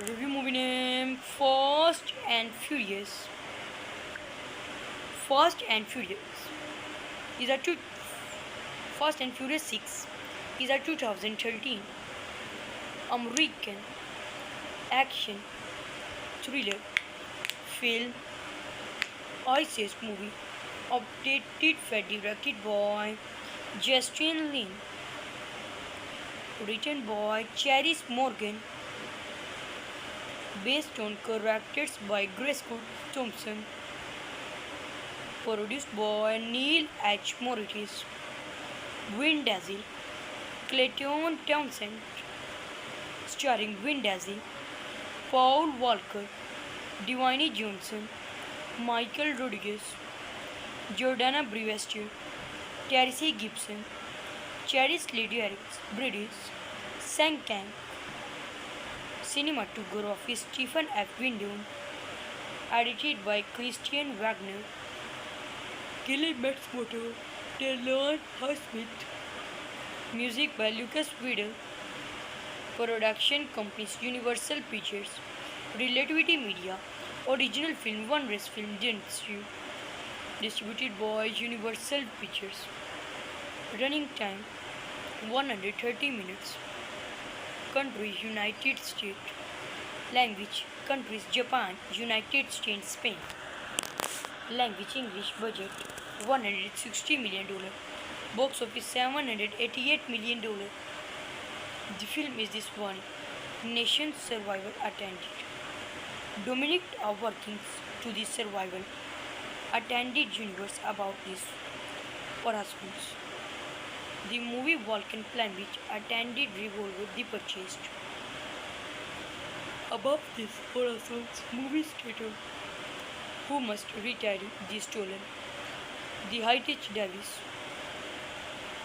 Review movie name Fast and Furious. Fast and Furious is a two Fast and Furious 6 is a 2013 American action thriller film ISIS movie updated by directed by Justin Lin, written by Charis Morgan, based on characters by Grace Thompson, produced by Neil H. Moritz, Vin Diesel, Clayton Townsend, starring Vin Diesel, Paul Walker, Dwayne Johnson, Michael Rodriguez, Jordana Brewster, Terry Gibson, Charis Lady British, Sang Kang, cinematography Stephen F. Windom, edited by Christian Wagner, Gilly Matsumoto, Taylor Highsmith, music by Lucas Widel, production companies Universal Pictures, Relativity Media, original film One Race Film Dentistry, distributed by Universal Pictures, running time 130 minutes, countries United States, language countries Japan, United States, Spain, language English, budget $160 million, box office $788 million. The film is this one nation's survival attended. Dominic are working to the survival attended universe about this husbands. The movie Vulcan plan which attended revolver the purchased. Above this husbands movie theater who must retire the stolen. The Heritage Davis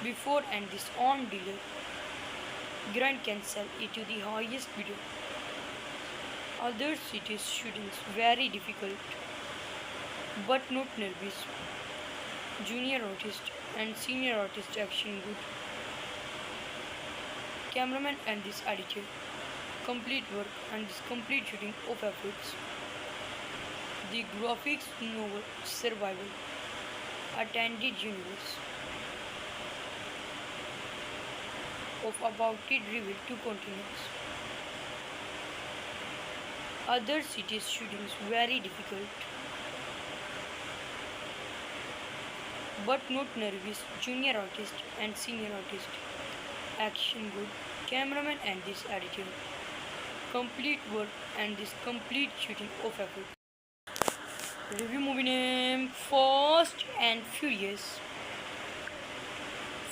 before and this on dealer. Grant can sell it to the highest bidder. Other cities shootings very difficult, but not nervous. Junior artist and senior artist action good. Cameraman and this editor. Complete work and this complete shooting of efforts. The graphics novel survival. Attended universe. Of about it revealed to continues. Other cities shootings very difficult, but not nervous. Junior artist and senior artist. Action good. Cameraman and this editor. Complete work and this complete shooting of effort. Review movie name Fast and Furious.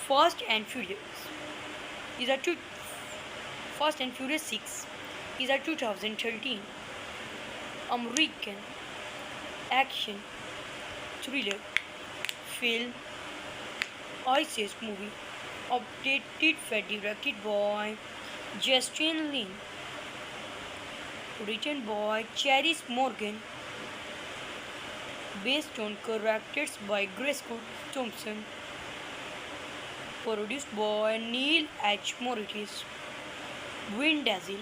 Fast and Furious is a Fast and Furious 6 is a 2013 American action thriller film ISIS movie updated by directed by Justin Lin, written by Charis Morgan, based on characters by Grace Thompson, produced by Neil H. Moritz, Vin Diesel,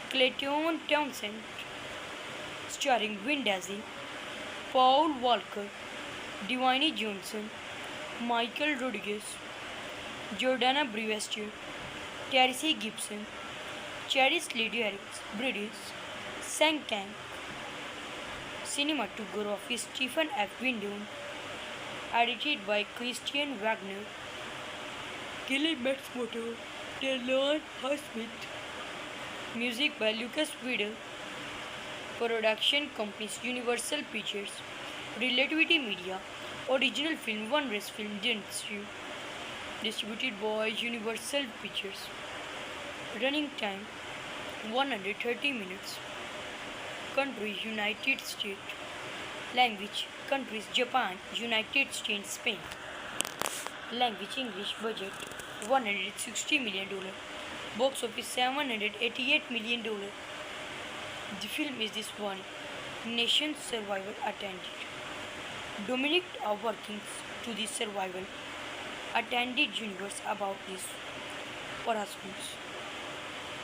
Clayton Townsend, starring Vin Diesel, Paul Walker, Dwayne Johnson, Michael Rodriguez, Jordana Brewster, Terry Gibson, Charis Lady British, Sang Kang, cinematography Stephen F. Windom, edited by Christian Wagner, Gilly Matsumoto, Taylor Highsmith, music by Lucas Widel, production companies Universal Pictures, Relativity Media, original film One Race Film Dentistry, distributed by Universal Pictures, running time 130 minutes, countries United States, language countries Japan, United States, Spain, language English, budget $160 million, box office $788 million. The film is this one nation's survival attended. Dominic are working to the survival attended universe about this husbands.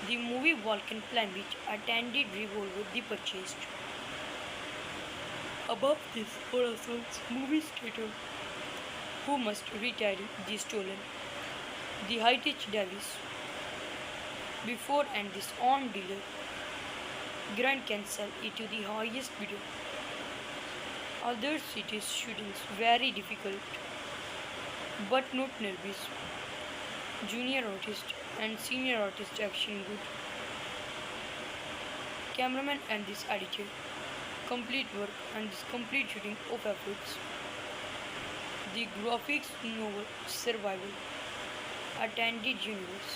The movie Vulcan Plan, which attended Revolver, the purchased. Above this horror songs movie theater. Who must retire the stolen? The Heritage Davis. Before and this on dealer. Grant can sell it to the highest bidder. Other cities shootings very difficult, but not nervous. Junior artist and senior artist action good. Cameraman and this editor. Complete work and this complete shooting of efforts. The graphics novel Survival. Attended universe.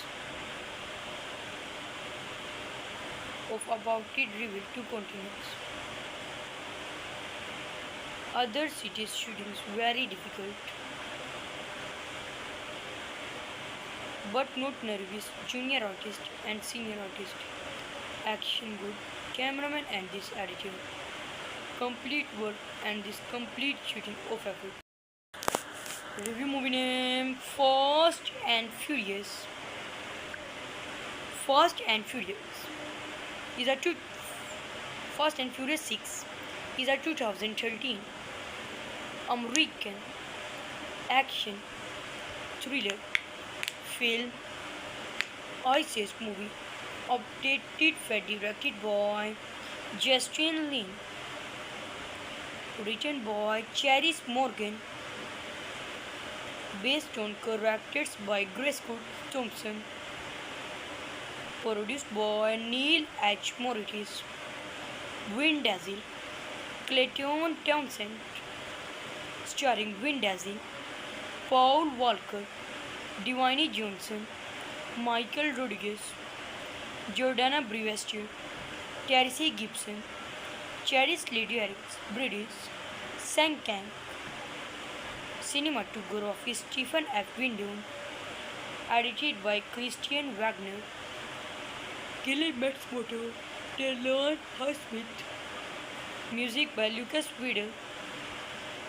Of about it revealed to continents. Other cities shootings very difficult, but not nervous. Junior artist and senior artist. Action good. Cameraman and this editor. Complete work and this complete shooting of effort. Review movie name Fast and Furious. Fast and Furious is a two Fast and Furious 6 is a 2013 American action thriller film ISIS movie updated for directed by Justin Lin, written by Charis Morgan, based on characters by Grace Thompson, produced by Neil H. Moritz, Vin Diesel, Clayton Townsend, starring Vin Diesel, Paul Walker, Dwayne Johnson, Michael Rodriguez, Jordana Brewster, Terry Gibson, Charis Ledierix, British, Sang Kang, cinematography Stephen F. Windon, edited by Christian Wagner, Kelly Matsumoto, Taylor Highsmith, music by Lucas Widel,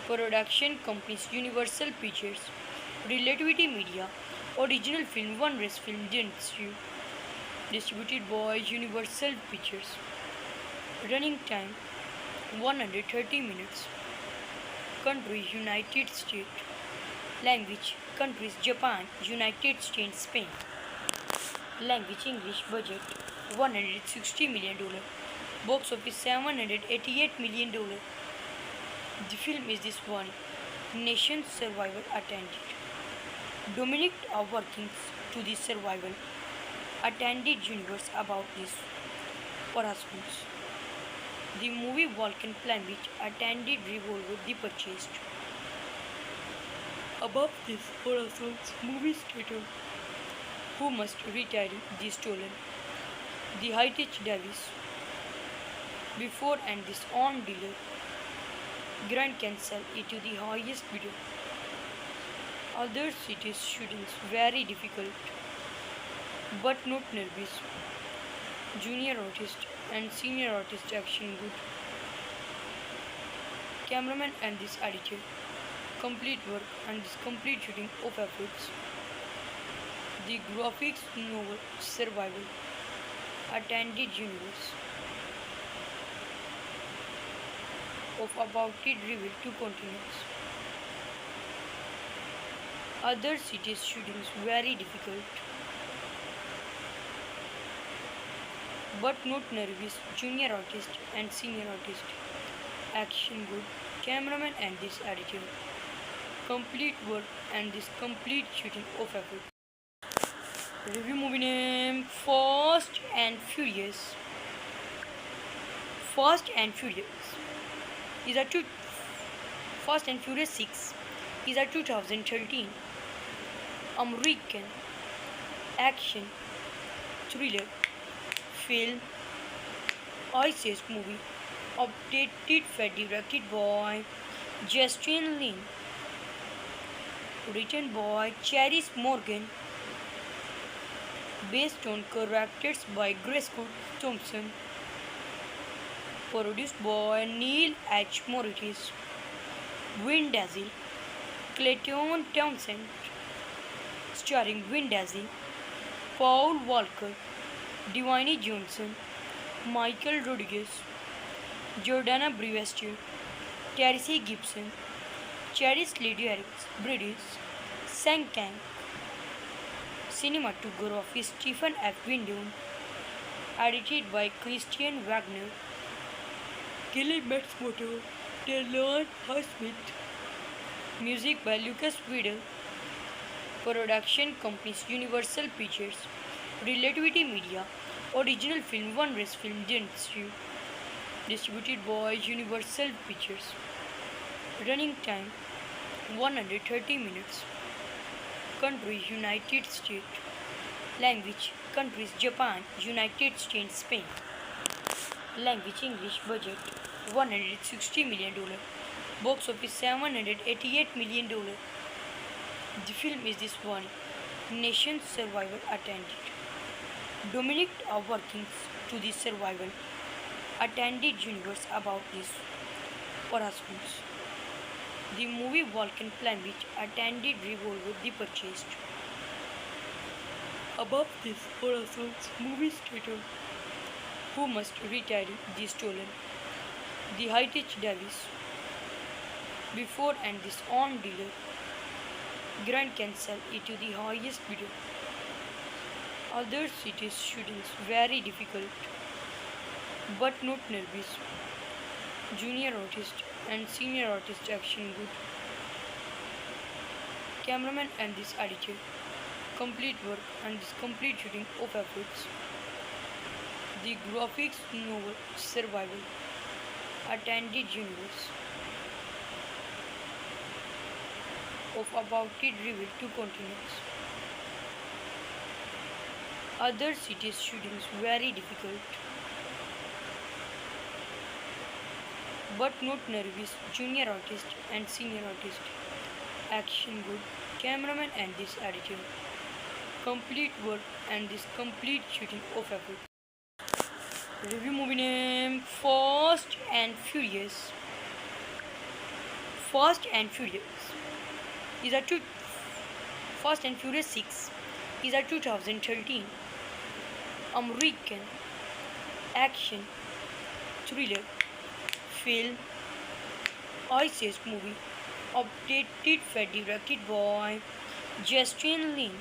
production companies Universal Pictures, Relativity Media, original film One Race Film Dentistry, distributed by Universal Pictures, running time 130 minutes, country United States, language countries Japan, United States, Spain, language English, budget $160 million, box office $788 million. The film is this one nation survival attended. Dominic are working to the survival attended universe about this harassments. The movie Vulcan Plan, which attended Revolver, the purchased. Above this horror songs movie theater. Who must retire the stolen? The Heritage Davis. Before and this on dealer. Grant can sell it to the highest bidder. Other cities shootings very difficult, but not nervous. Junior artist and senior artist action good. Cameraman and this editor. Complete work and this complete shooting of efforts. The graphics novel Survival. Attended universe. Of about it revealed to continents. Other cities shootings very difficult, but not nervous. Junior artist and senior artist. Action good. Cameraman and this editor. Complete work and this complete shooting of effort. Review movie name Fast and Furious. Fast and Furious is a Fast and Furious 6 is a 2013 American action thriller film ISIS movie updated for directed by Justin Lin, written by Charis Morgan, based on characters by Grace Thompson, produced by Neil H. Moritz, Vin Diesel, Clayton Townsend, starring Vin Diesel, Paul Walker, Dwayne Johnson, Michael Rodriguez, Jordana Brewster, Terry Gibson, Charis Lydiarix, British, Sang Kang, cinematography Stephen F. Windon, edited by Christian Wagner, Gilly Matsumoto, Taylor Highsmith, music by Lucas Widel, production companies Universal Pictures, Relativity Media, original film One Race Film Dentistry, distributed by Universal Pictures, running time 130 minutes, country United States, language countries Japan, United States, Spain, language English, budget $160 million, box office $788 million. The film is this one nation's survival attended. Dominic are working to the survival attended universe about this husbands. The movie Vulcan plan which attended revolver the purchased. Above this Horizons movie theater who must retire the stolen. The Heritage Davis before and this on dealer Grand can sell it to the highest bidder. Other cities shootings very difficult but not nervous. Junior artist and senior artist action good. Cameraman and this editor. Complete work and this complete shooting of efforts. The graphics novel survival. Attended universe. Of about it revealed to continuance. Other cities shootings very difficult but not nervous. Junior artist and senior artist action good. Cameraman and this editor. Complete work and this complete shooting of effort. Review movie name Fast and Furious. Fast and Furious is a Fast and Furious 6 is a 2013 American action thriller film ISIS movie updated for directed by Justin Lin,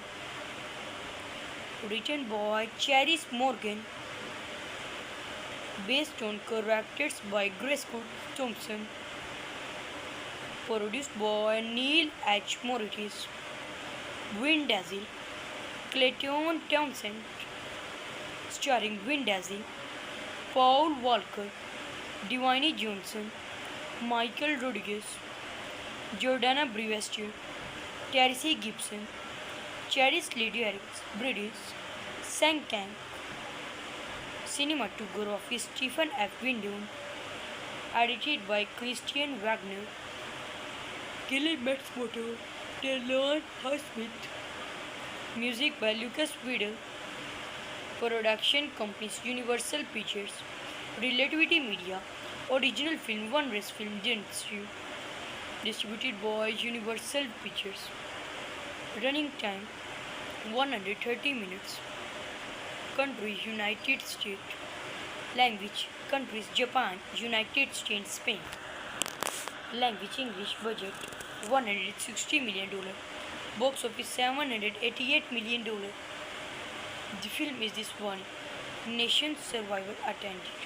written by Charis Morgan, based on characters by Grace Thompson, produced by Neil H. Moritz, Vin Diesel, Clayton Townsend, starring Vin Diesel, Paul Walker, Dwayne Johnson, Michael Rodriguez, Jordana Brewster, Terry Gibson, Charis Lydiarix, British, Sang Kang, cinematography Stephen F. Windon, edited by Christian Wagner, Gilly Matsumoto, Taylor Highsmith, music by Lucas Widel, production companies Universal Pictures, Relativity Media, original film One Race Film Dentistry, distributed by Universal Pictures, running time 130 minutes, country United States, language countries Japan, United States, Spain, language English, budget $160 million, box office $788 million. The film is this one nation's survival attended.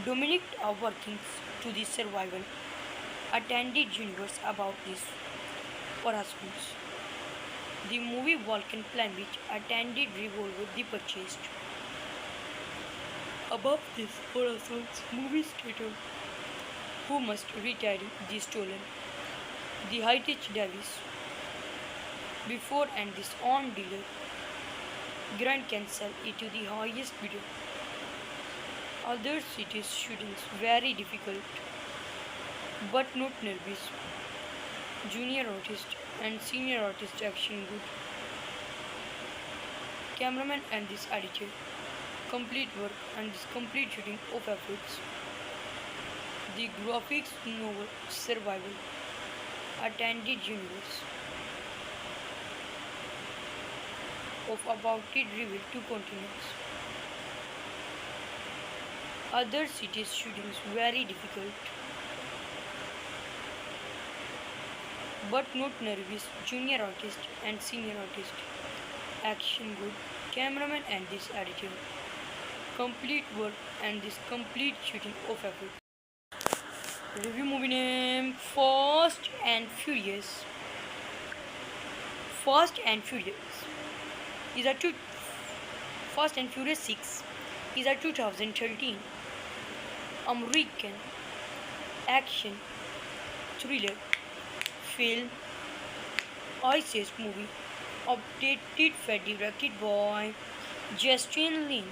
Dominic are working to the survival attended universe about this husbands. The movie Vulcan plan which attended revolver the purchased. Above this Horizons movie theater who must retire the stolen. The Heritage Davis before and this on dealer Grand can sell it to the highest bidder. Other cities shootings very difficult but not nervous. Junior artist and senior artist action good. Cameraman and this editor. Complete work and this complete shooting of efforts. The graphics novel survival. Attended universe. Of about it revealed to continuance. Other cities shootings very difficult, but not nervous. Junior artist and senior artist. Action good. Cameraman and this editor. Complete work and this complete shooting of effort. Review movie name Fast and Furious. Fast and Furious is a two Fast and Furious 6 is a 2013 American action thriller film ISIS movie updated for directed by Justin Lin,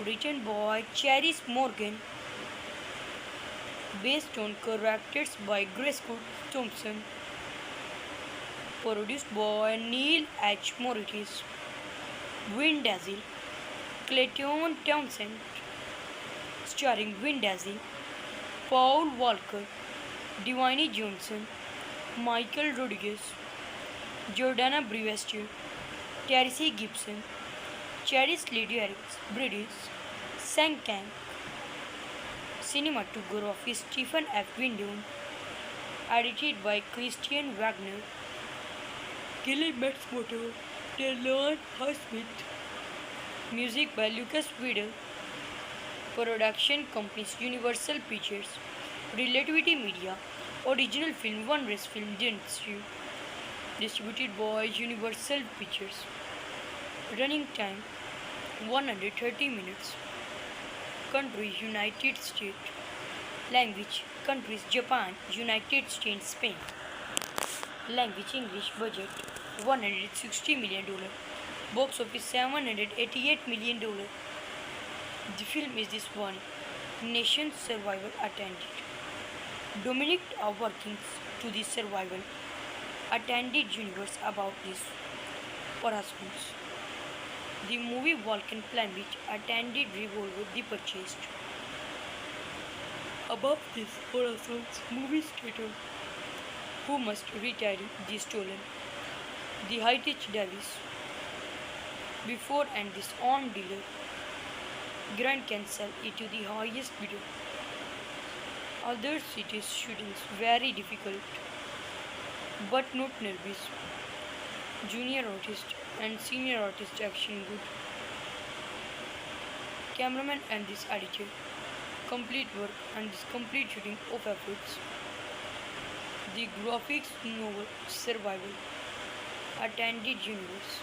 written by Charis Morgan, based on characters by Grace Thompson, produced by Neil H. Moritz, Vin Diesel, Clayton Townsend, starring Vin Diesel, Paul Walker, Dwayne Johnson, Michael Rodriguez, Jordana Brewster, Terry Gibson, Charis Bridges, Sang Kang, cinematography Stephen F. Windon, edited by Christian Wagner, Gilly Matsumoto, Taylor Smith, music by Lucas Widel, production companies Universal Pictures, Relativity Media, original film One Race Film Distributed by Universal Pictures, running time 130 minutes, country United States, language countries Japan, United States, Spain, language English, budget $160 million, box office $788 million. The film is this one nation's survival attended. Dominic are working to the survival attended universe about this harassments. The movie Vulcan Plan which attended revolver the purchased. Above this harassments movie stated who must retire the stolen. The Heritage Davis before and this on dealer Grand can sell it to the highest bidder. Other cities shootings very difficult, but not nervous. Junior artist and senior artist action good. Cameraman and this editor. Complete work and this complete shooting of efforts. The graphics novel survival. Attended universe.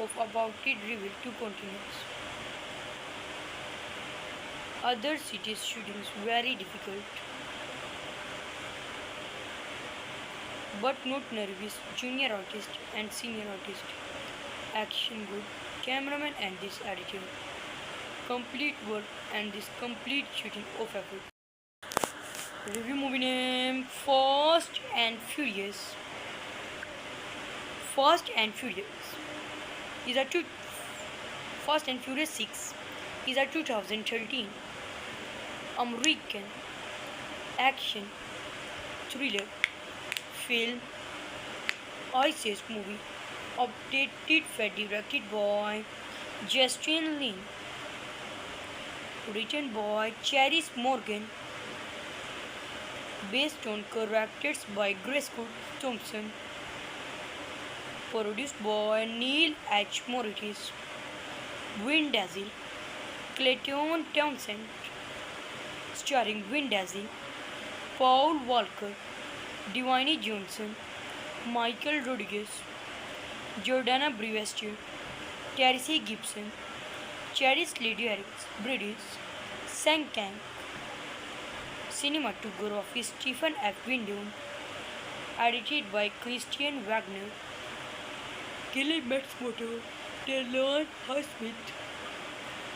Of about it revealed to continues. Other cities shootings very difficult, but not nervous. Junior artist and senior artist. Action good. Cameraman and this editor. Complete work and this complete shooting of effort. Review movie name Fast and Furious. Fast and Furious is a Fast and Furious 6 is a 2013 American action thriller film ISIS movie updated for directed by Justin Lin, written by Charis Morgan, based on characters by Grace Thompson, produced by Neil H. Moritz, Vin Diesel, Clayton Townsend, starring Vin Diesel, Paul Walker, Dwayne Johnson, Michael Rodriguez, Jordana Brewster, Terry Gibson, Charis Bridges, Sang Kang, cinematography Stephen F. Windon, edited by Christian Wagner, Gilly Matsumoto, Taylor Smith,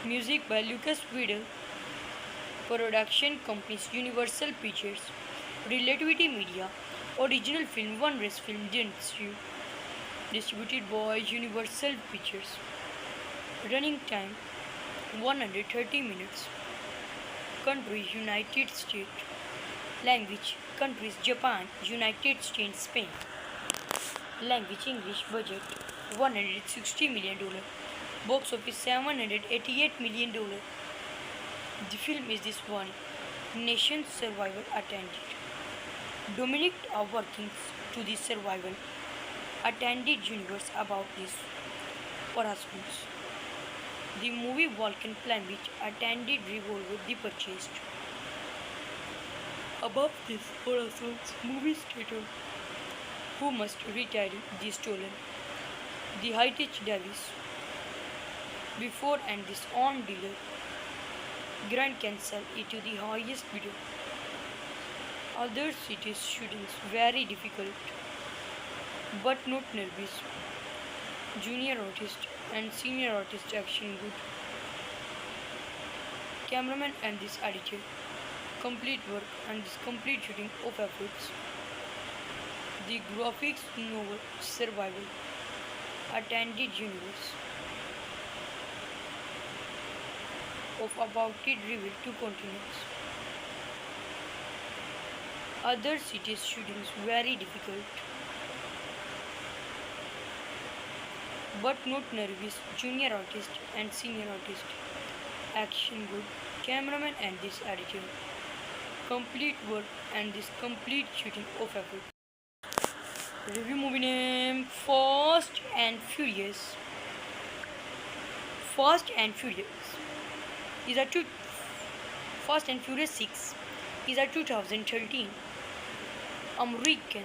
music by Lucas Widel, production companies Universal Pictures, Relativity Media, original film One Race Film distributed by Universal Pictures, running time 130 minutes, country United States, language countries Japan, United States, Spain, language English, budget $160 million, Box office $788 million. The film is this one nation's survival attended. Dominic are working to the survival attended universe about this husbands. The movie Vulcan plan which attended revolver the purchased. Above this Horazon's movie theater who must retire the stolen. The Heritage Davis before and this on dealer Grant can sell it to the highest bidder. Other cities shootings very difficult but not nervous. Junior artist and senior artist action good. Cameraman and this editor. Complete work and this complete shooting of efforts. The graphics novel survival. Attended universe. Of about it revealed to continues. Other cities shootings very difficult but not nervous. Junior artist and senior artist action good. Cameraman and this editor. Complete work and this complete shooting of effort. Review movie name Fast and Furious. Fast and Furious is a Fast and Furious 6 is a 2013 American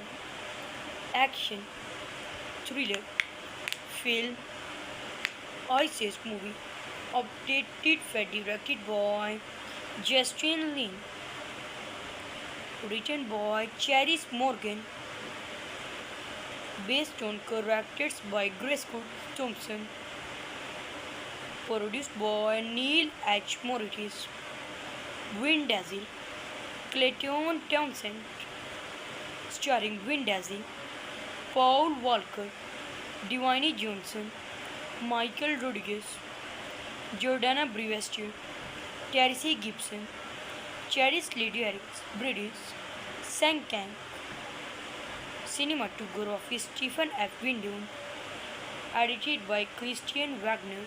action thriller film ISIS movie updated for directed by Justin Lin, written by Charis Morgan, based on characters by Grace Thompson, produced by Neil H. Moritz, Vin Diesel, Clayton Townsend, starring Vin Diesel, Paul Walker, Dwayne Johnson, Michael Rodriguez, Jordana Brewster, Terry Gibson, Charis Lydiarix, British, Sang Kang, cinematography Stephen F. Windon, edited by Christian Wagner,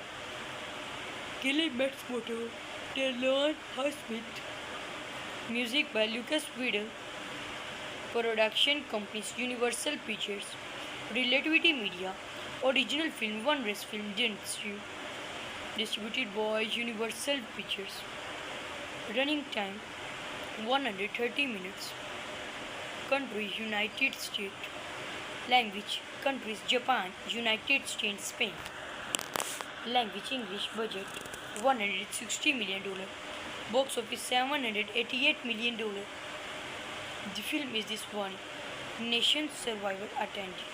Kelly Matsumoto, Taylor Highsmith, music by Lucas Widel, production companies Universal Pictures, Relativity Media, original film One Race Film Industry, distributed by Universal Pictures, running time 130 minutes, country United States, language countries Japan, United States, Spain, language English, budget $160 million, box office $788 million. The film is this one nation's survival attended.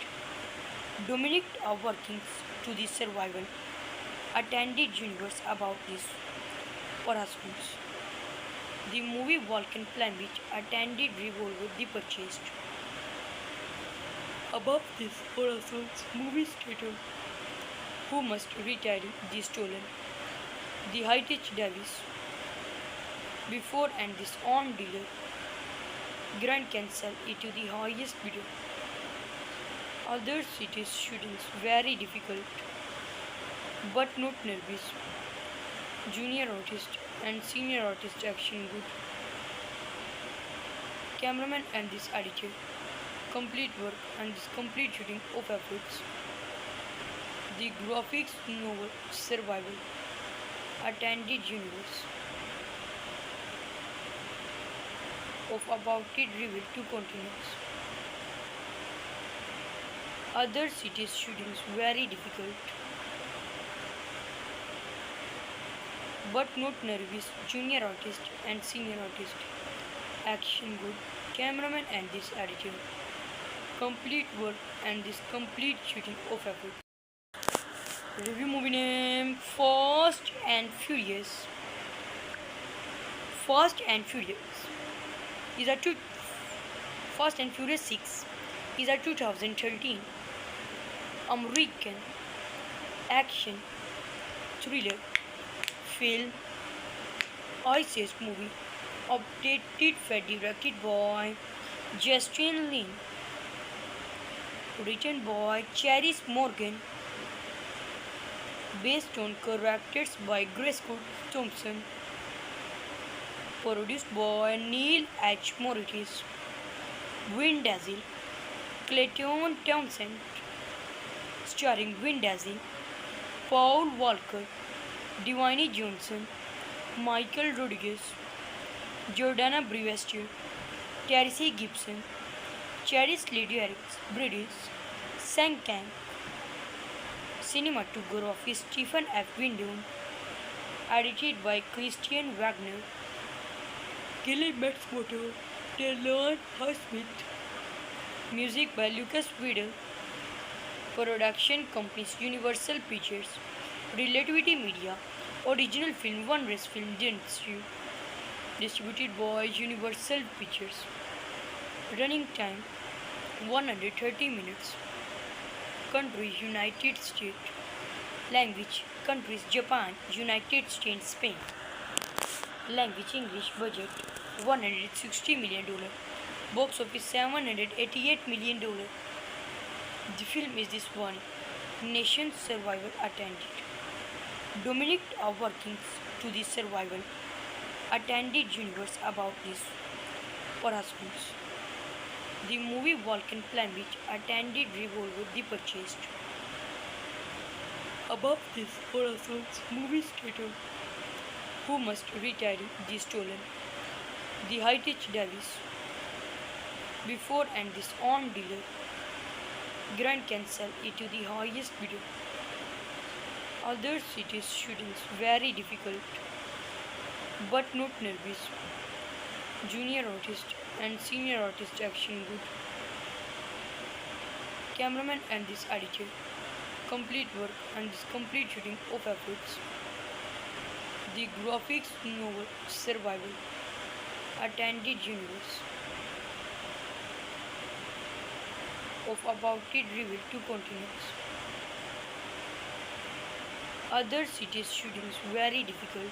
Dominic are working to the survival attended universe about this husbands. The movie Vulcan plan which attended revolver the purchased. Above this Horazon's movie theater who must retire the stolen. The Heritage Davis before and this on dealer Grant can sell it to the highest bidder. Other cities shootings very difficult but not nervous. Junior artist and senior artist action good. Cameraman and this editor. Complete work and this complete shooting of efforts. The graphics novel survival. Attended universe. Of about it revealed to continues. Other cities shootings very difficult but not nervous. Junior artist and senior artist action good. Cameraman and this editor. Complete work and this complete shooting of effort. Review movie name Fast and Furious. Fast and Furious is a Fast and Furious 6 is a 2013 American action thriller film ISIS movie updated for directed by Justin Lin, written by Charis Morgan, based on characters by Grace Scott Thompson, produced by Neil H. Moritz, Vin Diesel, Clayton Townsend, starring Vin Diesel, Paul Walker, Dwayne Johnson, Michael Rodriguez, Jordana Brewster, Terry Gibson, Charis Lydiarix, British, Sang Kang, cinematography Stephen F. Windon, edited by Christian Wagner, Kelly Matsumoto, Taylor Highsmith, music by Lucas Widel, production companies Universal Pictures, Relativity Media, original film One Race Film Dentistry, distributed by Universal Pictures, running time 130 minutes, country United States, language countries Japan, United States, Spain, language English, budget $160 million, box office $788 million. The film is this one nation's survival attended. Dominic are working to the survival attended universe about this husbands. The movie Vulcan Plan which attended revolver the purchased. Above this Horace's movie stated who must retire the stolen. The Hightech Davis before and this on dealer Grand cancel it to the highest bidder. Other cities students very difficult but not nervous. Junior artist and senior artist action good. Cameraman and this editor. Complete work and this complete shooting of efforts. The graphics novel survival. Attended universe. Of about it revealed to continuous. Other cities shootings very difficult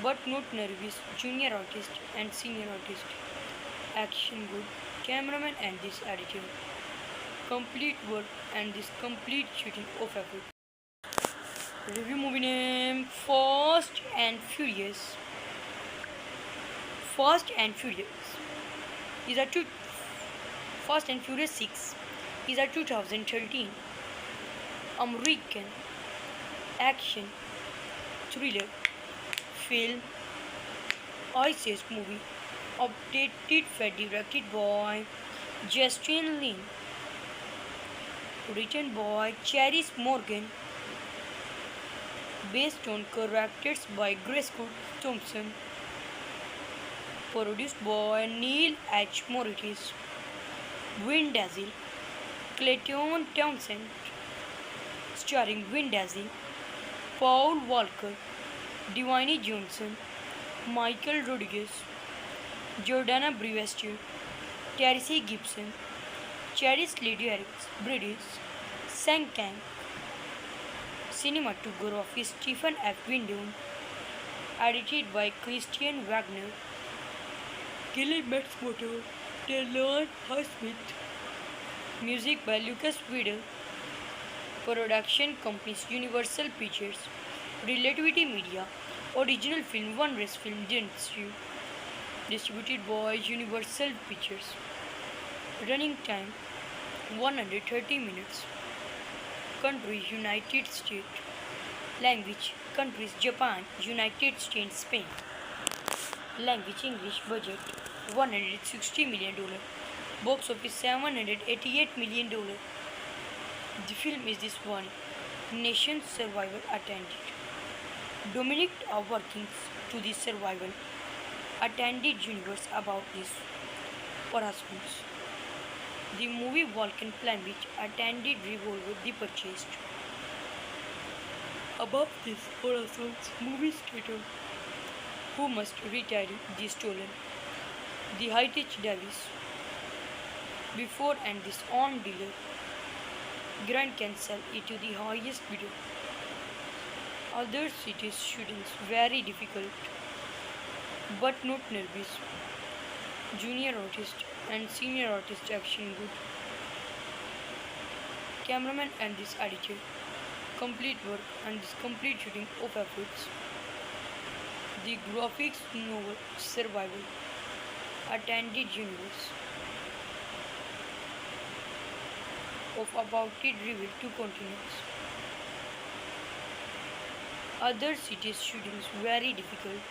but not nervous. Junior artist and senior artist action good. Cameraman and this editor. Complete work and this complete shooting of effort. Review movie name Fast and Furious. Fast and Furious is a two Fast and Furious 6 is a 2013 American action thriller film ISIS movie updated and directed by Justin Lin, written by Charis Morgan, based on characters by Grace Scott Thompson, produced by Neil H. Moritz, Vin Diesel, Clayton Townsend, starring Vin Diesel, Paul Walker, Dwayne Johnson, Michael Rodriguez, Jordana Brewster, Terry Gibson, Charis Lydiarix, British, Sang Kang, cinematography Stephen F. Windon, edited by Christian Wagner, Kelly Matsumoto, Taylor Highsmith, music by Lucas Widel, production companies Universal Pictures, Relativity Media, original film One Race Film Dentistry, distributed by Universal Pictures, running time 130 minutes, country United States, language countries Japan, United States, Spain, language English, budget $160 million, box office $788 million. The film is this one nation's survival attended. Dominic are working to the survival attended universe about this husbands. The movie Vulcan Plan which attended revolver the purchased. Above this Horace's movie stated who must retire the stolen. The Hightech Davis before and this on dealer Grand cancel it to the highest bidder. Other cities shootings very difficult but not nervous. Junior artist and senior artist action good. cameraman and this editor, complete work and this complete shooting of efforts. The graphics novel Survival, attended universe of about it revealed to continues. Other cities shootings very difficult,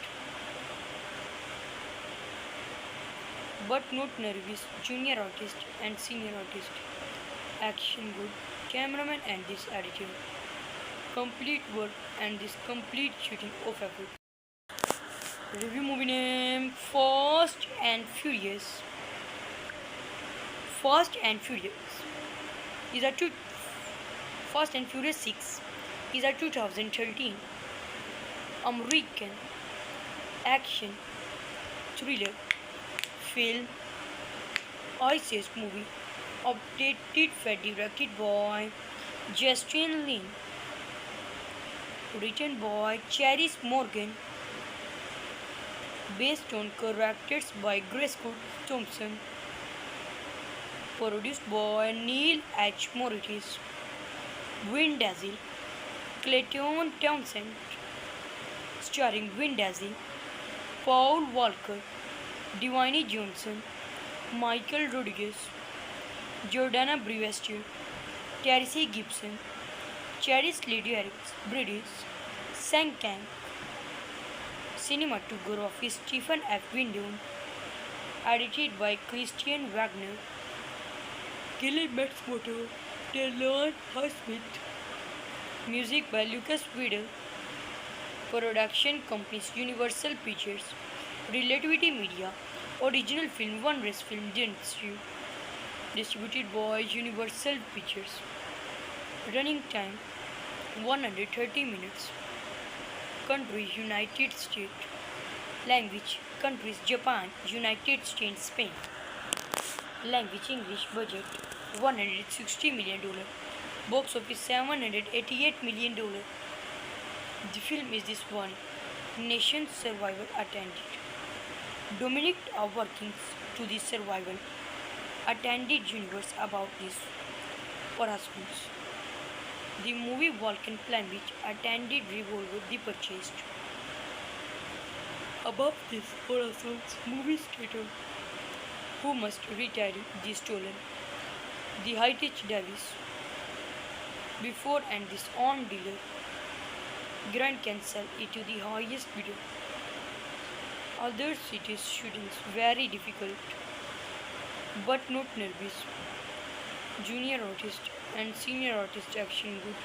but not nervous. Junior artist and senior artist, action good. Cameraman and this editor, complete work and this complete shooting of effort. Review movie name Fast and Furious. Fast and Furious is a two Fast and Furious 6 is a 2013 American action thriller film ISIS movie updated for directed by Justin Lin, written by Charis Morgan, based on characters by Grace Thompson, produced by Neil H. Moritz, Vin Diesel, Clayton Townsend, starring Vin Diesel, Paul Walker, Dwayne Johnson, Michael Rodriguez, Jordana Brewster, Terry Gibson, Charis Lydiarix, British, Sang Kang, cinematography Stephen F. Windon, edited by Christian Wagner, Kelly Matsumoto, Taylor Highsmith, music by Lucas Widel, production companies Universal Pictures, Relativity Media, original film One Race Film Dentistry, distributed by Universal Pictures, running time 130 minutes, country United States, language countries Japan, United States, Spain, language English, budget $160 million, box office $788 million. The film is this one nation survival attended. Dominic are working to the survival attended universe about this Orasmus. The movie Vulcan Plan which attended revolver the purchased. Above this Orasmus movie theater who must retire the stolen. The Heritage Davis before and this on dealer Grant can sell it to the highest bidder. Other cities shootings very difficult, but not nervous. Junior artist and senior artist action good.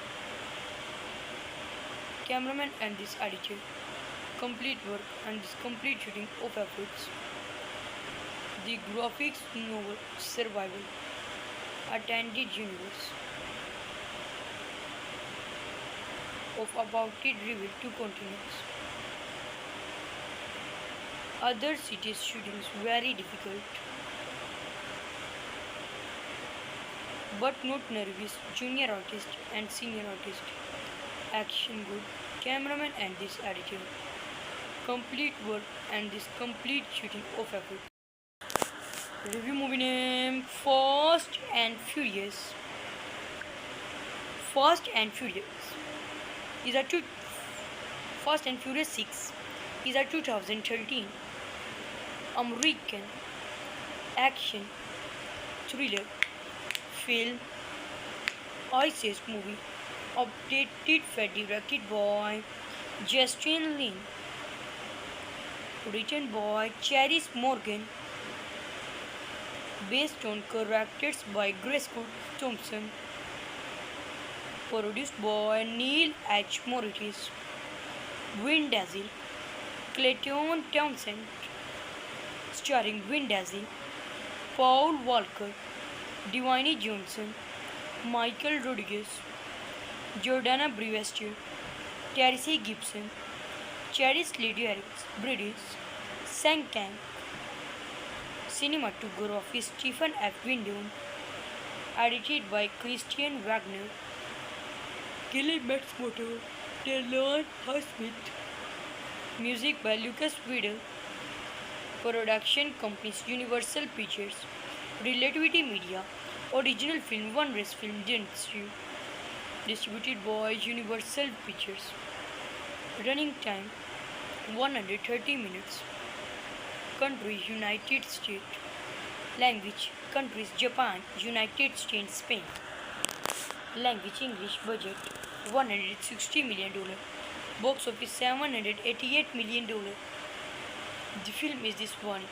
Cameraman and this editor, complete work and this complete shooting of efforts. The graphics novel Survival, attended universe of about it revealed to continues. Other cities shootings very difficult, but not nervous. Junior artist and senior artist, action good. Cameraman and this editor, complete work and this complete shooting of effort. Review movie name Fast and Furious. Fast and Furious is a Fast and Furious 6 is a 2013 American action thriller film ISIS movie updated for directed by Justin Lin, written by Charis Morgan, based on characters by Grace Thompson, produced by Neil H. Moritz, Vin Diesel, Clayton Townsend, starring Vin Diesel, Paul Walker, Dwayne Johnson, Michael Rodriguez, Jordana Brewster, Terry Gibson, Charis Lydiarix, British, Sang Kang, cinematography Stephen F. Windon, edited by Christian Wagner, Kelly Matsumoto, Taylor Highsmith, music by Lucas Widel, production companies Universal Pictures, Relativity Media, Original film One Race Film Dentistry. Distributed by Universal Pictures. Running time 130 minutes. Country United States. Language countries Japan, United States, Spain. Language English. Budget $160 million. Box office $788 million. The film is this one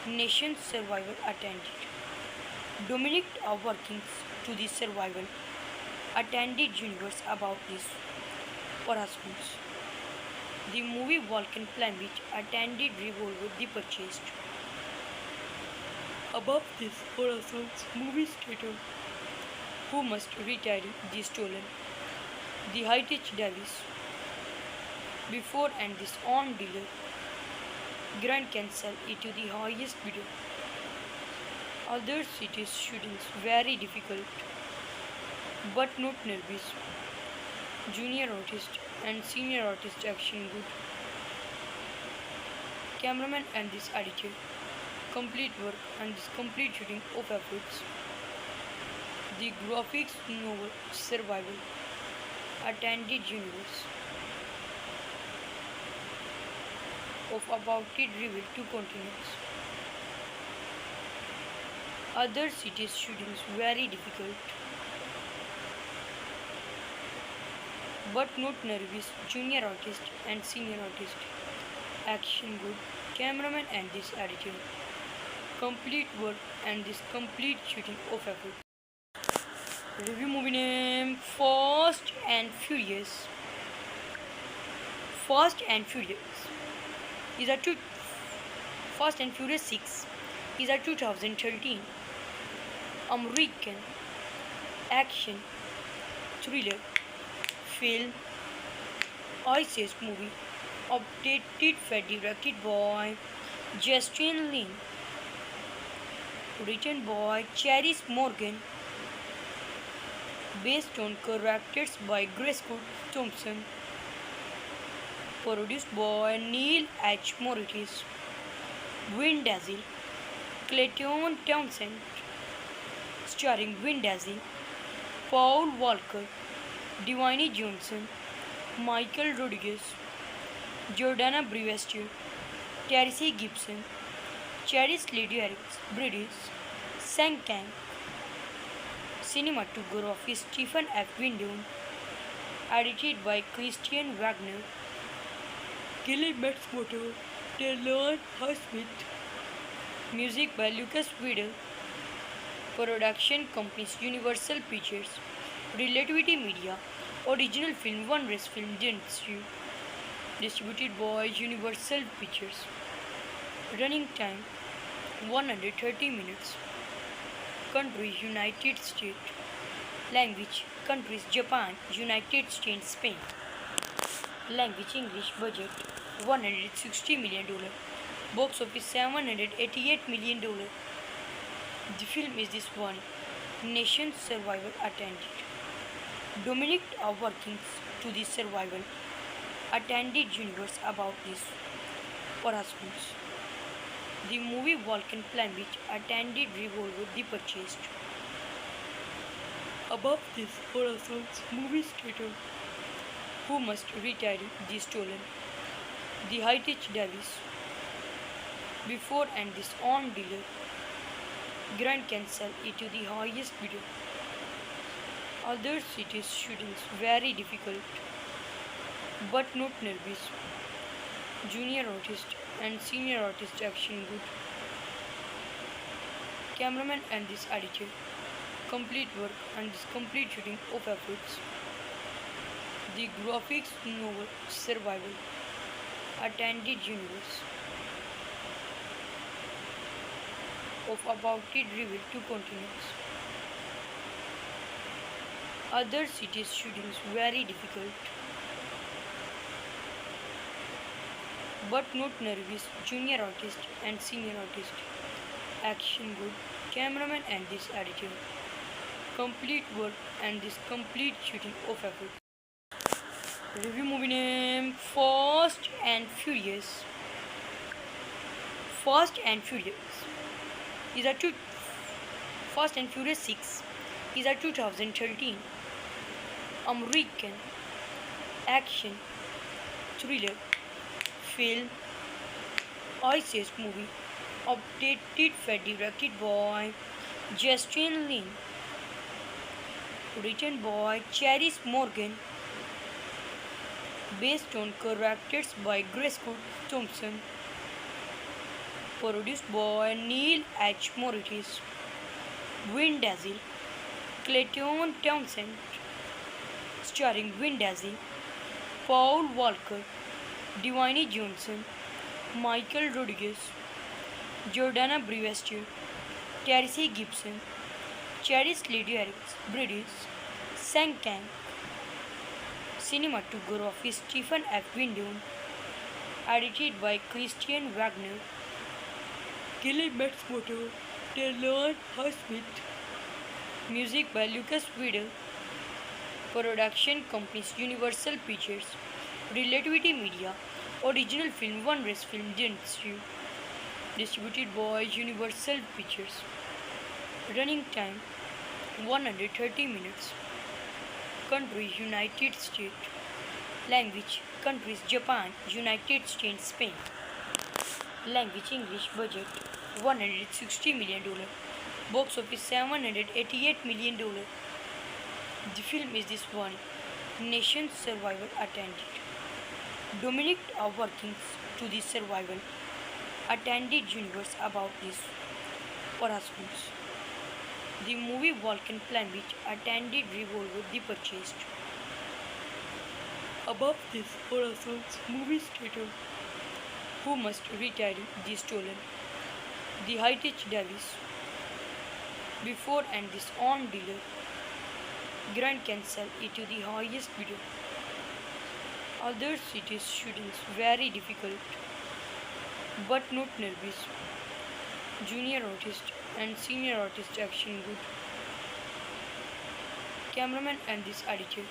nation's survival attended. Dominic are working to the survival attended universe about this husbands. The movie Vulcan Plan which attended revolver the purchased. Above this Horace's movie theater who must retire the stolen. The Heritage Davis before and this on dealer Grand cancel it to the highest bidder. Other cities shootings very difficult but not nervous. Junior artist and senior artist action good. Cameraman and this editor. Complete work and this complete shooting of efforts. The graphics novel survival. Attended universe. Of about it revealed to continues. Other cities shootings very difficult but not nervous. Junior artist and senior artist action good. Cameraman and this editor. Complete work and this complete shooting of effort. Review movie name Fast and Furious. Fast and Furious is a two Fast and Furious 6 is a 2013 American action thriller film Ice movie updated directed by Justin Lin, written by Charis Morgan, based on characters by Grace Thompson, produced by Neil H. Moritz, Vin Diesel, Clayton Townsend, starring Vin Diesel, Paul Walker, Dwayne Johnson, Michael Rodriguez, Jordana Brewster, Terry Gibson, Charis Lady British, Sang Kang, cinematography Stephen F. Windon, edited by Christian Wagner, Gilly Matsumoto, Taylor Highsmith, music by Lucas Widel, production companies Universal Pictures, Relativity Media, original film One Race Film Dentistry, distributed by Universal Pictures, running time 130 minutes, country United States, language countries Japan, United States, Spain, language English, budget $160 million, box office $788 million. The film is this one nation's survival attended. Dominic are working to the survival attended universe about this husbands. The movie Vulcan Plan which attended revolver the purchased. Above this Horace's movie theater who must retire the stolen. The Heritage Davis before and this on dealer Grand cancel it to the highest bidder. Other cities shootings very difficult but not nervous. Junior artist and senior artist action good. Cameraman and this editor. Complete work and this complete shooting of efforts. The graphics novel survival. Attended universe. Of about it revealed to continues. Other cities shootings very difficult but not nervous. Junior artist and senior artist action good. Cameraman and this editor. Complete work and this complete shooting of effort. Review movie name Fast and Furious. Fast and Furious is a Fast and Furious 6 is a 2013 American action thriller film ISIS movie updated by directed by Justin Lin, written by Charis Morgan, based on characters by Grace Thompson, produced by Neil H. Moritz, Vin Diesel, Clayton Townsend, starring Vin Diesel, Paul Walker, Dwayne Johnson, Michael Rodriguez, Jordana Brewster, Terry Gibson, Charis Lydiarix, British, Sang Kang, cinematography Stephen F. Windon, edited by Christian Wagner, Kelly Matsumoto, Taylor Highsmith, music by Lucas Widel, production companies Universal Pictures, Relativity Media, original film One Race Film Dentistry, distributed by Universal Pictures, running time 130 minutes, country United States, language countries Japan, United States, Spain, language English, budget $160 million, box office $788 million. The film is this one nation's survival attended. Dominic are working to the survival attended universe about this husbands. The movie Vulcan plan which attended revolver the purchased. Above this Horizons movie theater who must retire the stolen. The Heritage Davis before and this on dealer Grant can sell it to the highest bidder. Other cities shootings very difficult but not nervous. Junior artist and senior artist action good. Cameraman and this editor.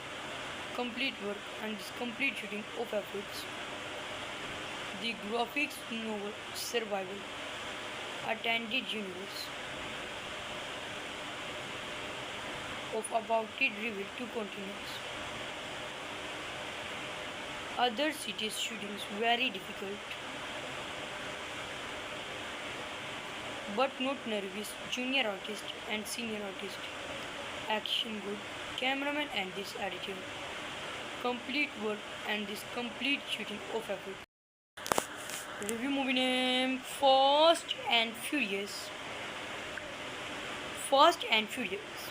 Complete work and this complete shooting of efforts. The graphics novel survival. Attended universe. Of about it revealed to continents. Other cities shootings very difficult but not nervous. Junior artist and senior artist action good. Cameraman and this editor. Complete work and this complete shooting of effort. Review movie name Fast and Furious. Fast and Furious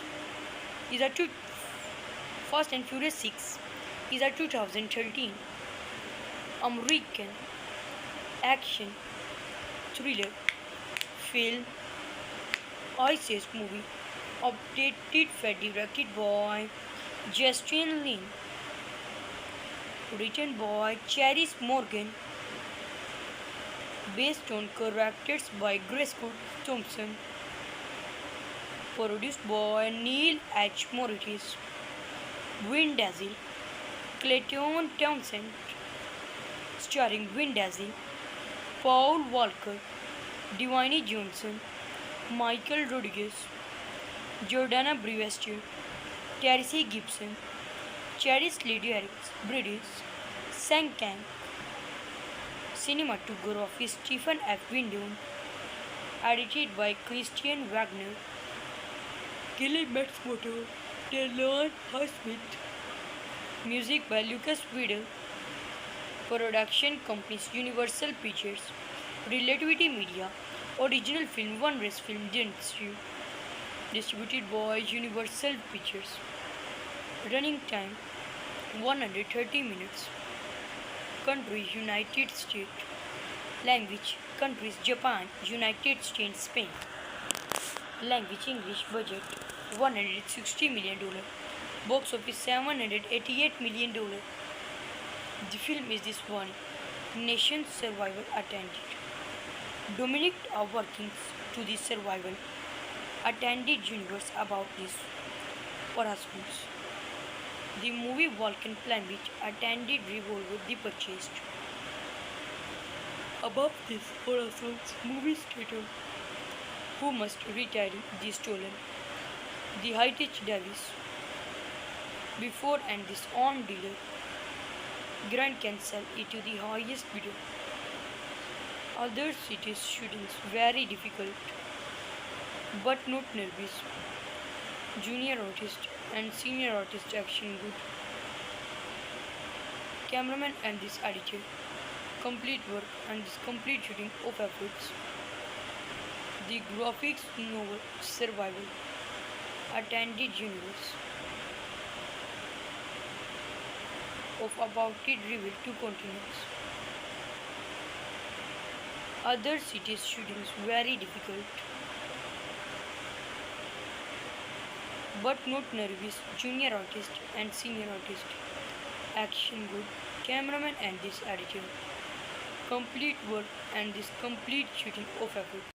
is a Fast and Furious 6 is a 2013 American action thriller film ISIS movie updated by directed by Justin Lin, written by Charis Morgan, based on characters by Grace Thompson, produced by Neil H. Moritz, Vin Diesel, Clayton Townsend, starring Vin Diesel, Paul Walker, Dwayne Johnson, Michael Rodriguez, Jordana Brewster, Terry Gibson, Charis Lydiarix, British, Sang Kang, cinematography Stephen F. Windon, edited by Christian Wagner, Kelly Matsumoto, Taylor Highsmith, music by Lucas Widel, production companies Universal Pictures, Relativity Media, original film One Race Film Dentistry, distributed by Universal Pictures, running time 130 minutes, country United States, language countries Japan, United States, Spain, language English, budget $160 million, box office $788 million. The film is this one nation's survival attended. Dominic are working to the survival attended universe about this husbands. The movie Vulcan plan which attended revolver the purchased. Above this Horizons movie theater who must retrieve the stolen, the heritage Davis. Before and this on dealer, Grand can sell it to the highest bidder. Other cities students very difficult, but not nervous. Junior artist and senior artist action good. Cameraman and this editor. Complete work and this complete shooting of efforts. The graphics novel Survival. Attended universe. Of about it revealed to continuous. Other cities students very difficult, but not nervous. Junior artist and senior artist. Action good. Cameraman and this editor. Complete work and this complete shooting of effort.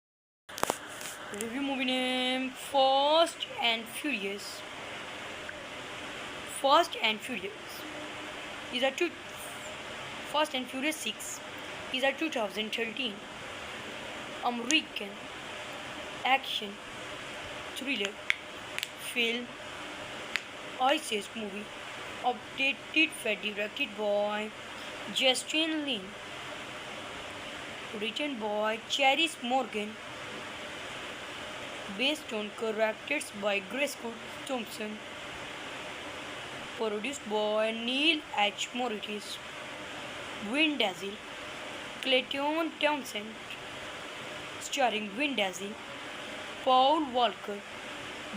Review movie name Fast and Furious. Fast and Furious is a two Fast and Furious 6 is a 2013 American action thriller film ISIS movie updated and directed by Justin Lin, written by Charis Morgan, based on characters by Grace Thompson, produced by Neil H. Moritz, Vin Diesel, Clayton Townsend, starring Vin Diesel, Paul Walker,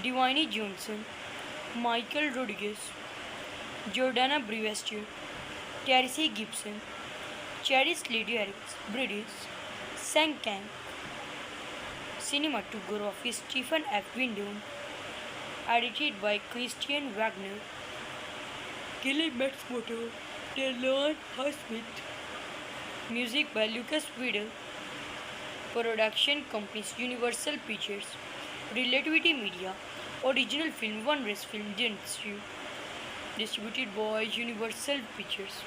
Dwayne Johnson, Michael Rodriguez, Jordana Brewster, Terry Gibson, Charis Lydia Bridges, Sang Kang, cinematography Stephen F. Windom, edited by Christian Wagner, Gilly Matsumoto, Taylor Highsmith, music by Lucas Widel, production companies Universal Pictures, Relativity Media, original film One Race Film Dentistry, distributed by Universal Pictures,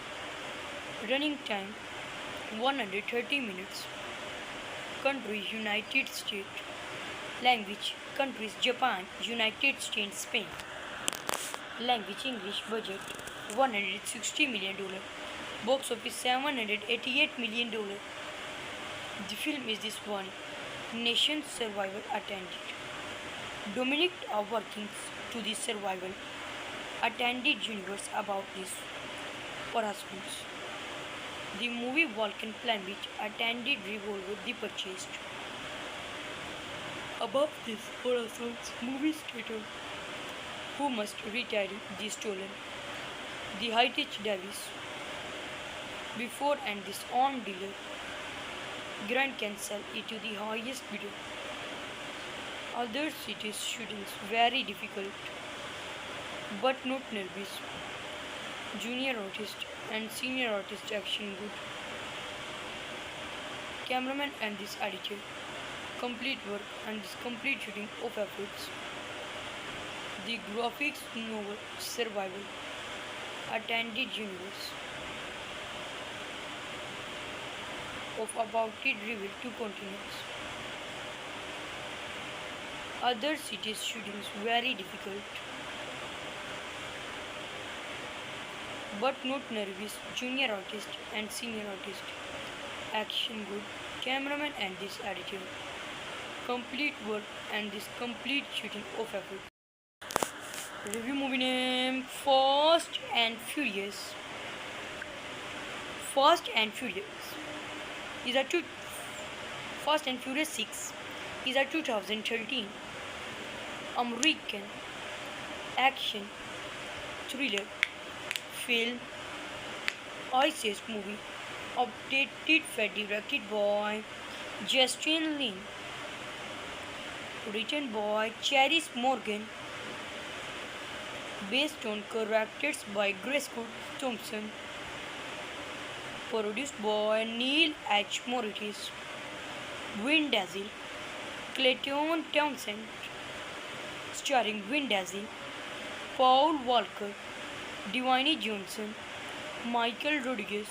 running time 130 minutes, country United States, language countries Japan, United States, Spain, language English, budget $160 million, box office $788 million. The film is this one nation survival attended. Dominic are working to the survival attended universe about this for husbands. The movie Vulcan Planet attended revolver the purchased. Above this Horizons movie theater who must retrieve the stolen, the heritage Davis. Before and this on dealer, Grand can sell it to the highest bidder. Other cities students very difficult, but not nervous. Junior artist and senior artist action good. Cameraman and this editor. Complete work and this complete shooting of efforts. The graphics novel Survival. Attended universe. Of about it revealed to continuous. Other cities students very difficult, but not nervous. Junior artist and senior artist. Action good. Cameraman and this editor. Complete work and this complete shooting of effort. Review movie name Fast and Furious. Fast and Furious is a Fast and Furious 6 is a 2013 American action thriller film ISIS movie updated and directed by Justin Lin, written by Charis Morgan, based on characters by Grace Thompson, produced by Neil H. Moritz, Vin Diesel, Clayton Townsend, starring Vin Diesel, Paul Walker, Dwayne Johnson, Michael Rodriguez,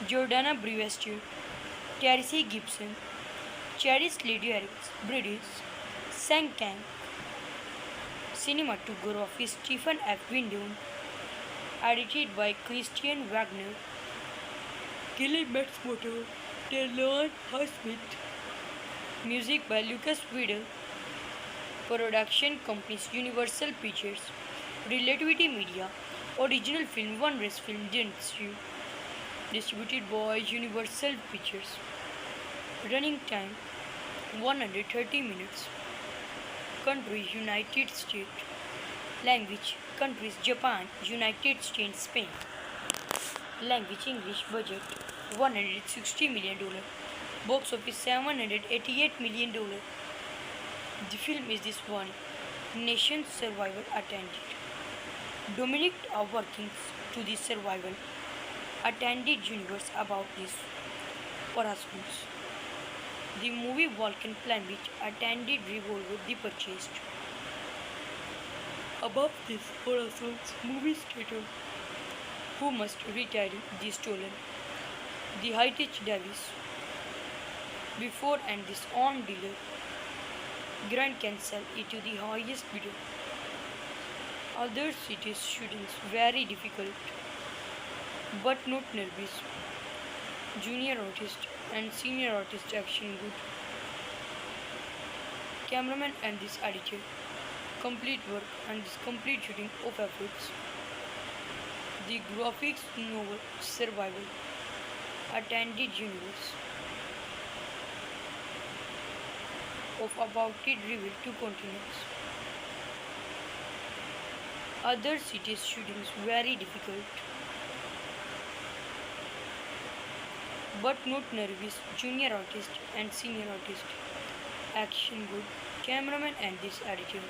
Jordana Brewster, Terry Gibson, Cherished lyrics, British, Sang Kang, cinematography Stephen F. Windom, edited by Christian Wagner, Gilly Matsumoto, Taylor Highsmith, music by Lucas Widel, production companies Universal Pictures, Relativity Media, original film One Race Film Dentistry, distributed by Universal Pictures, running time 130 minutes, country United States, language countries Japan, United States, Spain, language English, budget $160 million, box office $788 million. The film is this one nation survival attended. Dominic are working to the survival attended universe about this husbands. The movie Vulcan Plan which attended revolver the purchased. Above this Horizons movie theater who must retire the stolen. The Heritage Davis before and this on dealer Grant can sell it to the highest bidder. Other cities shootings very difficult but not nervous. Junior artist and senior artist action good. Cameraman and this editor. Complete work and this complete shooting of efforts. The graphics novel survival. Attended universe. Of about it revealed to continuance. Other cities shootings very difficult but not nervous. Junior artist and senior artist action good. Cameraman and this editor.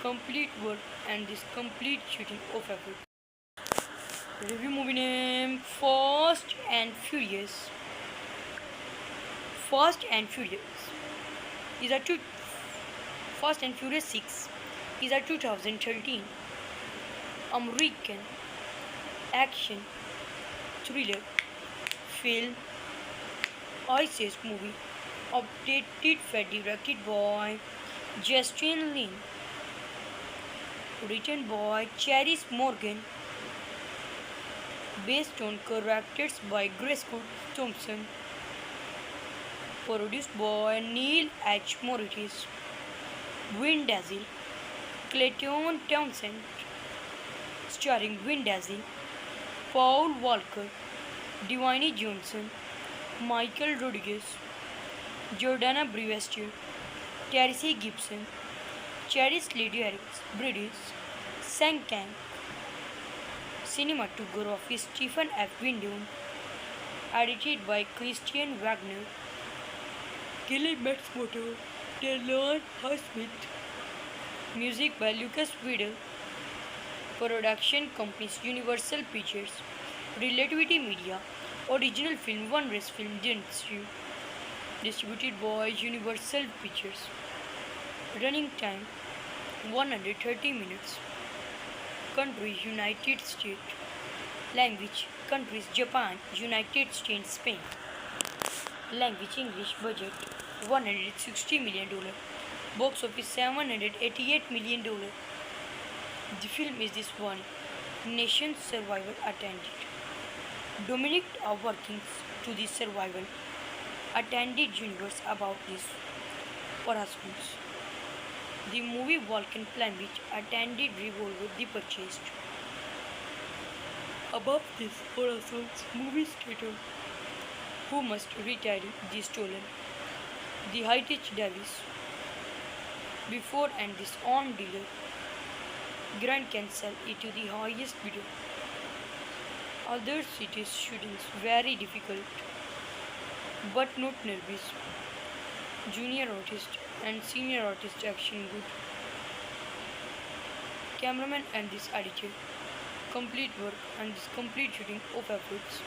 Complete work and this complete shooting of effort. Review movie name Fast and Furious. Fast and Furious is a Fast and Furious 6 is a 2013 American action thriller film ISIS movie updated for directed by Justin Lin, written by Charis Morgan, based on characters by Grace Thompson, produced by Neil H. Moritz, Vin Diesel, Clayton Townsend, starring Vin Diesel, Paul Walker, Dwayne Johnson, Michael Rodriguez, Jordana Brewster, Terry Gibson, Cherished lyrics, British, Sang Kang, cinematography Stephen F. Windom, edited by Christian Wagner, Gilly Matsumoto, Taylor Highsmith, music by Lucas Widel, production companies Universal Pictures, Relativity Media, original film One Race Film Dentistry, distributed by Universal Pictures, running time 130 minutes, country United States, language countries Japan, United States, Spain, language English, budget $160 million, box office $788 million. The film is this one nation survival attended. Dominic are working to the survival attended universe about this husbands. The movie Vulcan Plan which attended revolver the purchased. Above this Horizons movie theater who must retire the stolen. The Heritage Davis before and this on dealer Grant can sell it to the highest bidder. Other cities shootings very difficult but not nervous. Junior artist and senior artist action good. Cameraman and this editor. Complete work and this complete shooting of efforts.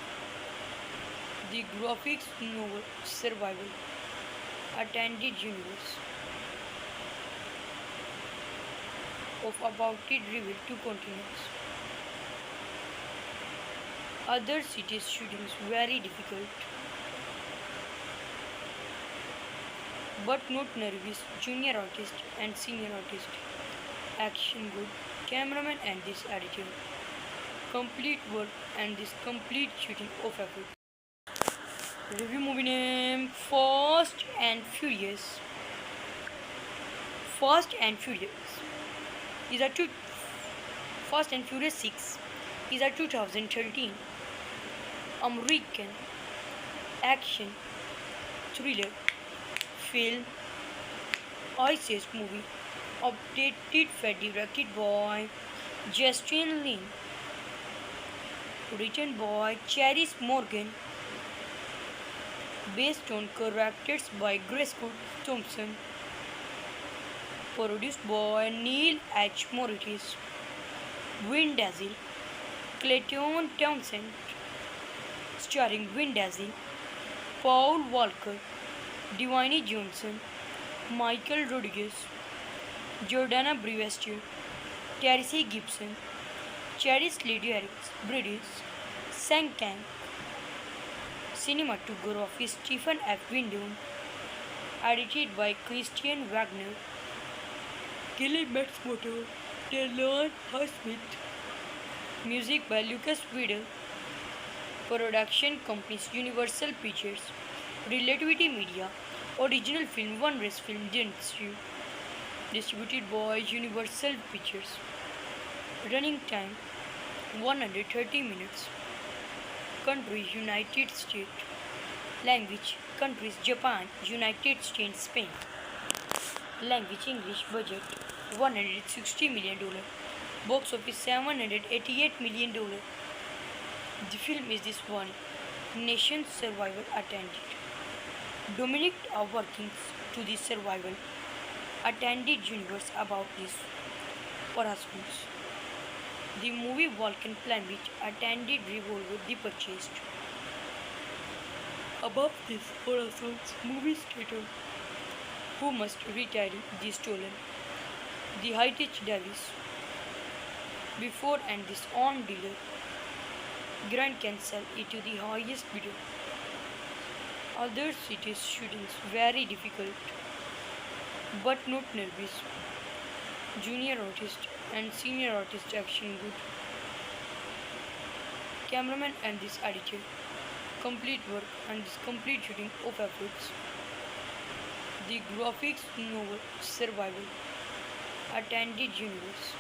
The graphics novel survival. Attended universe. Of about it revealed to continuance. Other cities shootings very difficult but not nervous, junior artist and senior artist. Action good, cameraman and this editor. Complete work and this complete shooting of effort. Review movie name Fast and Furious. Fast and Furious is a two Fast and Furious 6 is a 2013 American action thriller film ISIS movie updated by directed by Justin Lin, written by Charis Morgan, based on characters by Grace Thompson, produced by Neil H. Moritz, Vin Diesel, Clayton Townsend, starring Vin Diesel, Paul Walker, Dwayne Johnson, Michael Rodriguez, Jordana Brewster, Terry Gibson, Charis British, Sang Kang, cinematography Stephen F. Windon, edited by Christian Wagner, Gilly Matsumoto, Taylor Highsmith, music by Lucas Widel, production companies Universal Pictures, Relativity Media, original film One Race Film Industry, distributed by Universal Pictures, running time 130 minutes, country United States, language countries Japan, United States, Spain, language English, budget $160 million, box office $788 million. The film is this one nation's survival attended. Dominic are working to the survival attended universe about this harassments. The movie Vulcan Plan which attended revolver the purchased. Above this harassments movie skater who must retire the stolen. The Heritage Davis before and this on dealer. Grant can sell it to the highest bidder. Other cities shootings very difficult, but not nervous. Junior artist and senior artist action good. Cameraman and this editor. Complete work and this complete shooting of efforts. The graphics novel survival. Attended universe.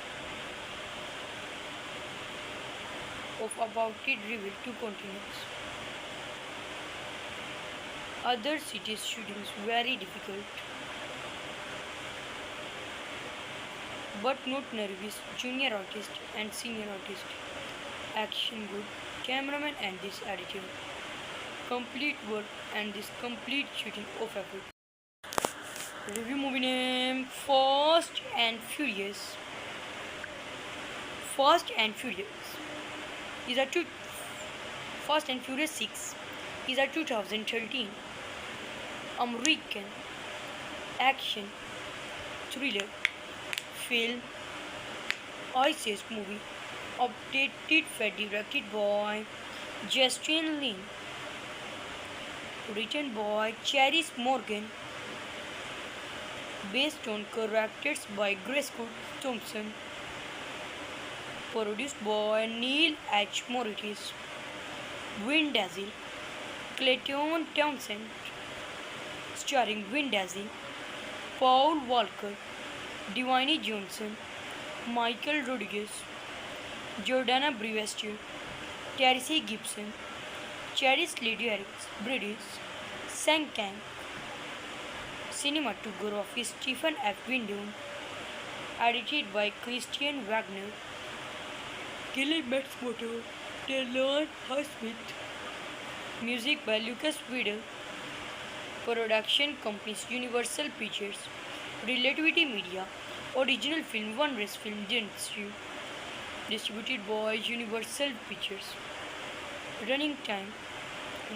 Of about it revealed to continues. Other cities shootings very difficult, but not nervous. Junior artist and senior artist. Action good. Cameraman and this editor. Complete work and this complete shooting of effort. Review movie name Fast and Furious. Fast and Furious is a Fast and Furious 6 is a 2013 American action thriller film ISIS movie updated by directed by Justin Lin, written by Charis Morgan, based on characters by Grace Thompson, produced by Neil H. Moritz, Vin Diesel, Clayton Townsend, starring Vin Diesel, Paul Walker, Dwayne Johnson, Michael Rodriguez, Jordana Brewster, Terry Gibson, Charis British, Sang Kang, cinematography Stephen F. Windon, edited by Christian Wagner, Gilly Matsumoto, Taylor Highsmith, music by Lucas Widel, production companies Universal Pictures, Relativity Media, original film One Race Film Industry, distributed by Universal Pictures, running time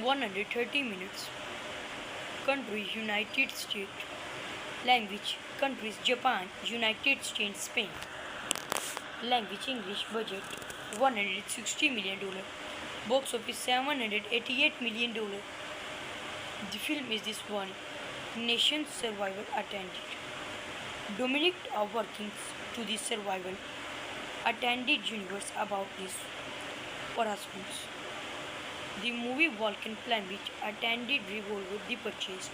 130 minutes, country United States, language countries Japan, United States, Spain, language English, budget $160 million, box office $788 million. The film is this one nation's survival attended. Dominic are workings to the survival attended universe about this husbands. The movie Vulcan Plan which attended revolver the purchased.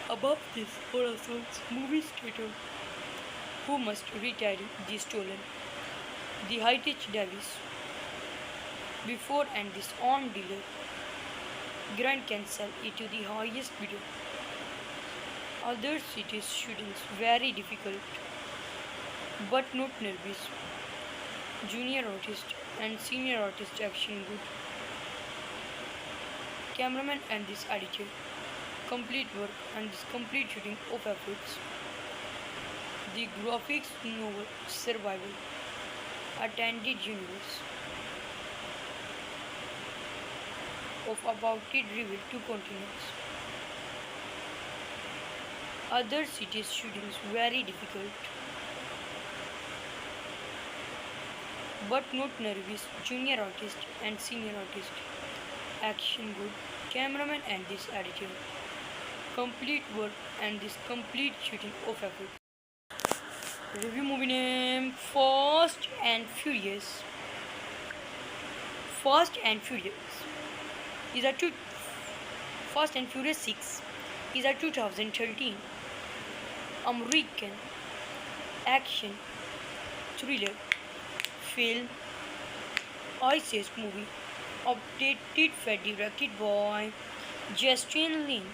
Above this Horace's movie theater who must retire the stolen. The Heritage Davis before and this on dealer Grant can sell it to the highest bidder. Other cities shootings very difficult but not nervous. Junior artist and senior artist action good. Cameraman and this editor. Complete work and this complete shooting of efforts. The graphics novel survival. Attended universe. Of about it revealed to continents. Other cities shootings very difficult but not nervous. Junior artist and senior artist action good. Cameraman and this editor. Complete work and this complete shooting of effort. Review movie name Fast and Furious. Fast and Furious is a two Fast and Furious 6 is a 2013 American action thriller film ISIS movie updated for directed by Justin Lin,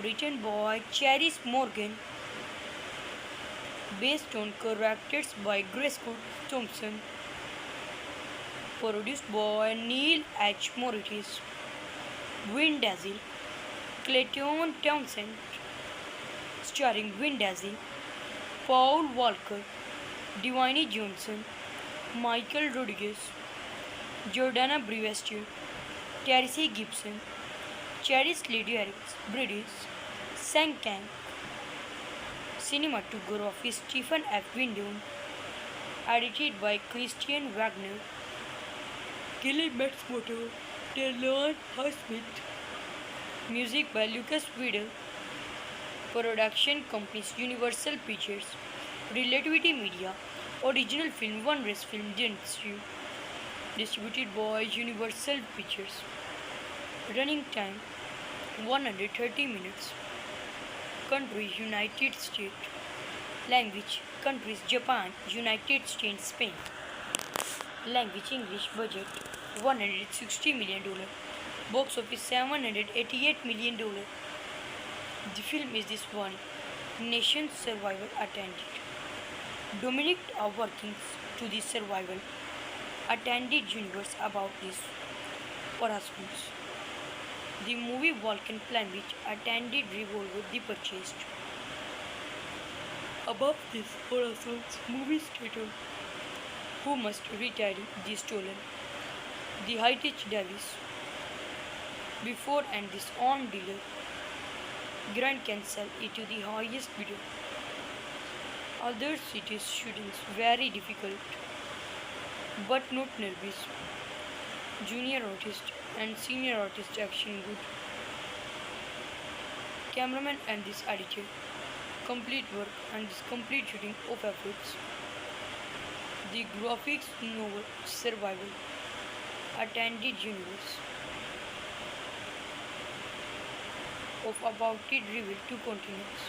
written by Charis Morgan, based on characters by Grace Thompson, produced by Neil H. Moritz, Vin Diesel, Clayton Townsend, starring Vin Diesel, Paul Walker, Dwayne Johnson, Michael Rodriguez, Jordana Brewster, Terry Gibson, Charis Ledierix, British, Sang Kang, cinematography Stephen F. Windon, edited by Christian Wagner, Kelly Matsumoto, Taylor Highsmith, music by Lucas Widel, production companies Universal Pictures, Relativity Media, original film One Race Film Dentistry, distributed by Universal Pictures, running time 130 minutes, country United States, language countries Japan, United States, Spain, language English, budget $160 million, box office $788 million. The film is this one nation's survival attended. Dominic are workings to the survival attended universe about this husbands. The movie Vulcan Plan which attended revolver the purchased. Above this Horace's movie theater who must retire the stolen. The Heritage Davis before and this on dealer Grant can sell it to the highest bidder. Other cities shootings very difficult but not nervous. Junior artist and senior artist action good. Cameraman and this editor. Complete work and this complete shooting of efforts. The graphics novel survival attended universe of about it revealed to continents.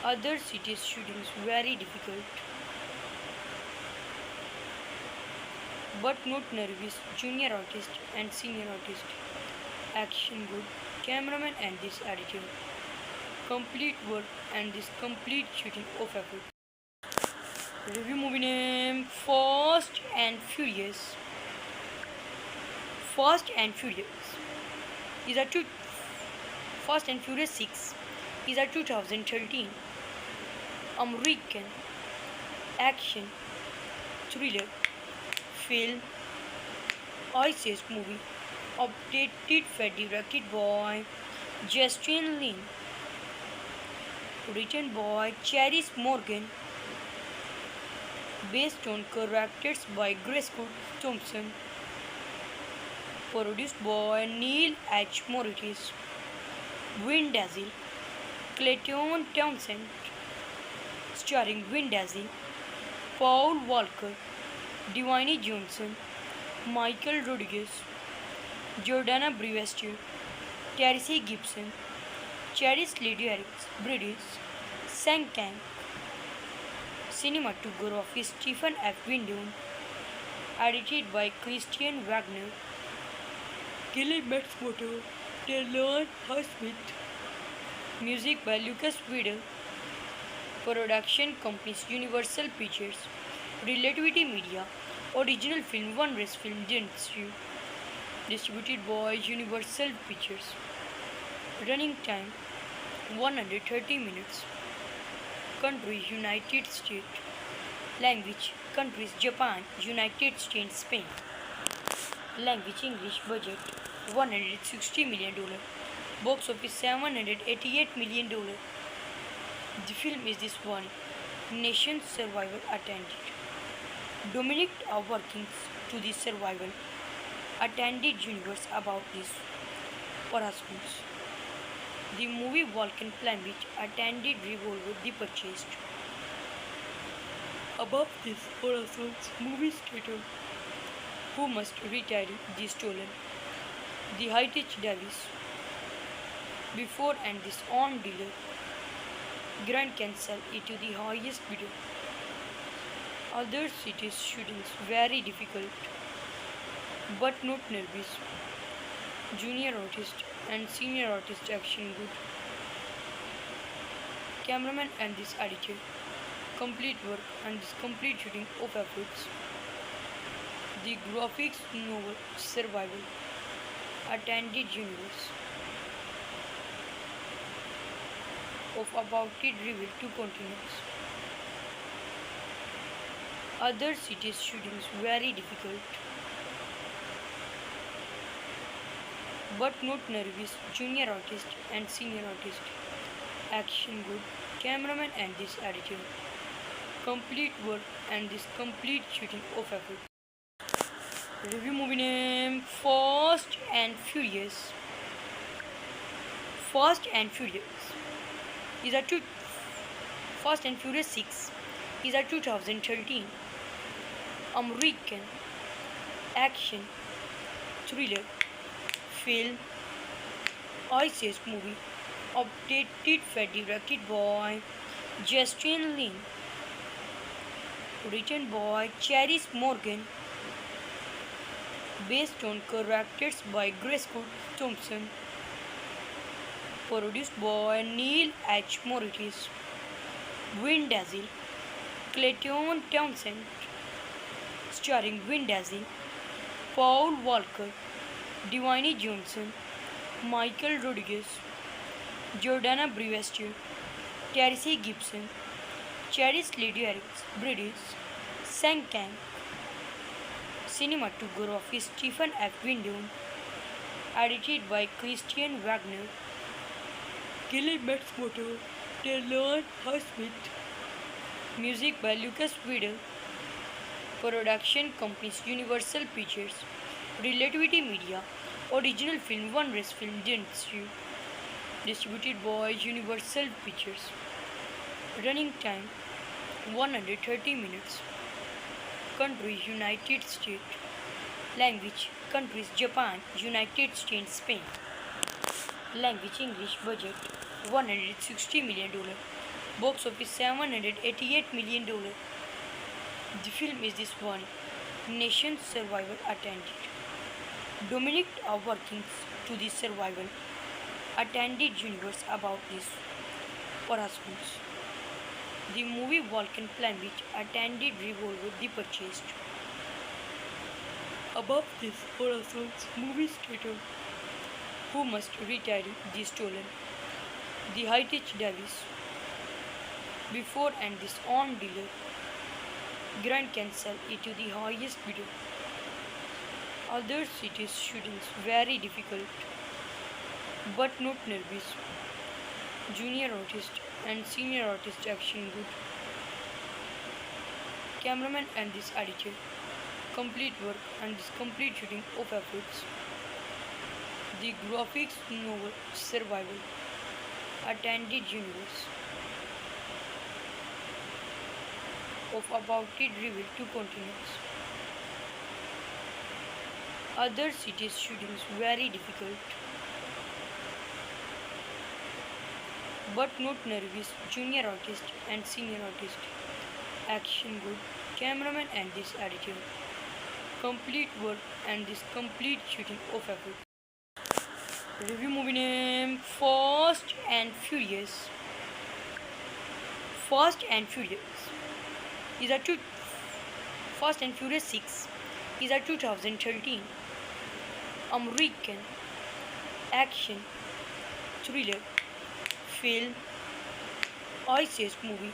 Other cities shootings very difficult but not nervous. Junior artist and senior artist action good. Cameraman and this editor. Complete work and this complete shooting of effort. Review movie name Fast and Furious. Fast and Furious is a Fast and Furious 6 is a 2013 American action thriller film ISIS movie updated for directed by Justin Lin, written by Charis Morgan, based on characters by Grace Thompson, Produced by Neil H. Moritz. Vin Diesel, Clayton Townsend, starring Vin Diesel, Paul Walker, Dwayne Johnson, Michael Rodriguez, Jordana Brewster, Terry Gibson, Charis Lydiarix, British, Sang Kang, cinematography Stephen F. Windon, edited by Christian Wagner, Gilly Matsumoto, Taylor Highsmith, music by Lucas Widel, production companies Universal Pictures, Relativity Media, original film One Race Film Dentistry, distributed by Universal Pictures, running time 130 minutes, country United States, language countries Japan, United States, Spain, language English, budget $160 million, box office $788 million. The film is this one nation's survival attended. Dominic are working to the survival attended universe about this husbands. The movie Vulcan Plan which attended revolver the purchased. Above this Horizons movie theater who must retire the stolen. The Heritage Davis before and this on dealer. Grant can sell it to the highest bidder. Other cities shootings very difficult but not nervous. Junior artist and senior artist action good. Cameraman and this editor. Complete work and this complete shooting of efforts. The graphics novel survival. Attended universe. Of about it revealed to continues. Other cities shootings very difficult but not nervous. Junior artist and senior artist action good. Cameraman and this editor. Complete work and this complete shooting of effort. Review movie name Fast and Furious. Fast and Furious is a Fast and Furious 6 is a 2013 American action thriller film ISIS movie updated directed by Justin Lin, written by Charis Morgan, based on characters by Grace Thompson, produced by Neil H. Moritz, Vin Diesel, Clayton Townsend, starring Vin Diesel, Paul Walker, Dwayne Johnson, Michael Rodriguez, Jordana Brewster, Terry Gibson, Charis Lydiarix, British, Sang Kang, cinematography Stephen F. Windon, edited by Christian Wagner, Gilly Matsumoto, Taylor Highsmith, music by Lucas Widel, production companies Universal Pictures, Relativity Media, original film One Race Film Dentistry, distributed by Universal Pictures, running time 130 minutes, country United States, language countries Japan, United States, Spain, language English, budget $160 million, box office $788 million. The film is this one nation's survival attended. Dominic are working to the survival attended universe about this husbands. The movie Vulcan Plan which attended revolver the purchased. Above this Horizons movie theater who must retire the stolen. The Heritage Davis before and this on dealer. Grant can sell it to the highest bidder. Other cities shootings very difficult but not nervous. Junior artist and senior artist action good. Cameraman and this editor. Complete work and this complete shooting of efforts. The graphics novel Survival, a Tainted Universe of about it revealed two continents. Other cities shootings very difficult, but not nervous. Junior artist and senior artist. Action good. Cameraman and this editor. Complete work and this complete shooting of effort. Review movie name Fast and Furious. Fast and Furious is a two Fast and Furious 6 is a 2013 American action thriller film ISIS movie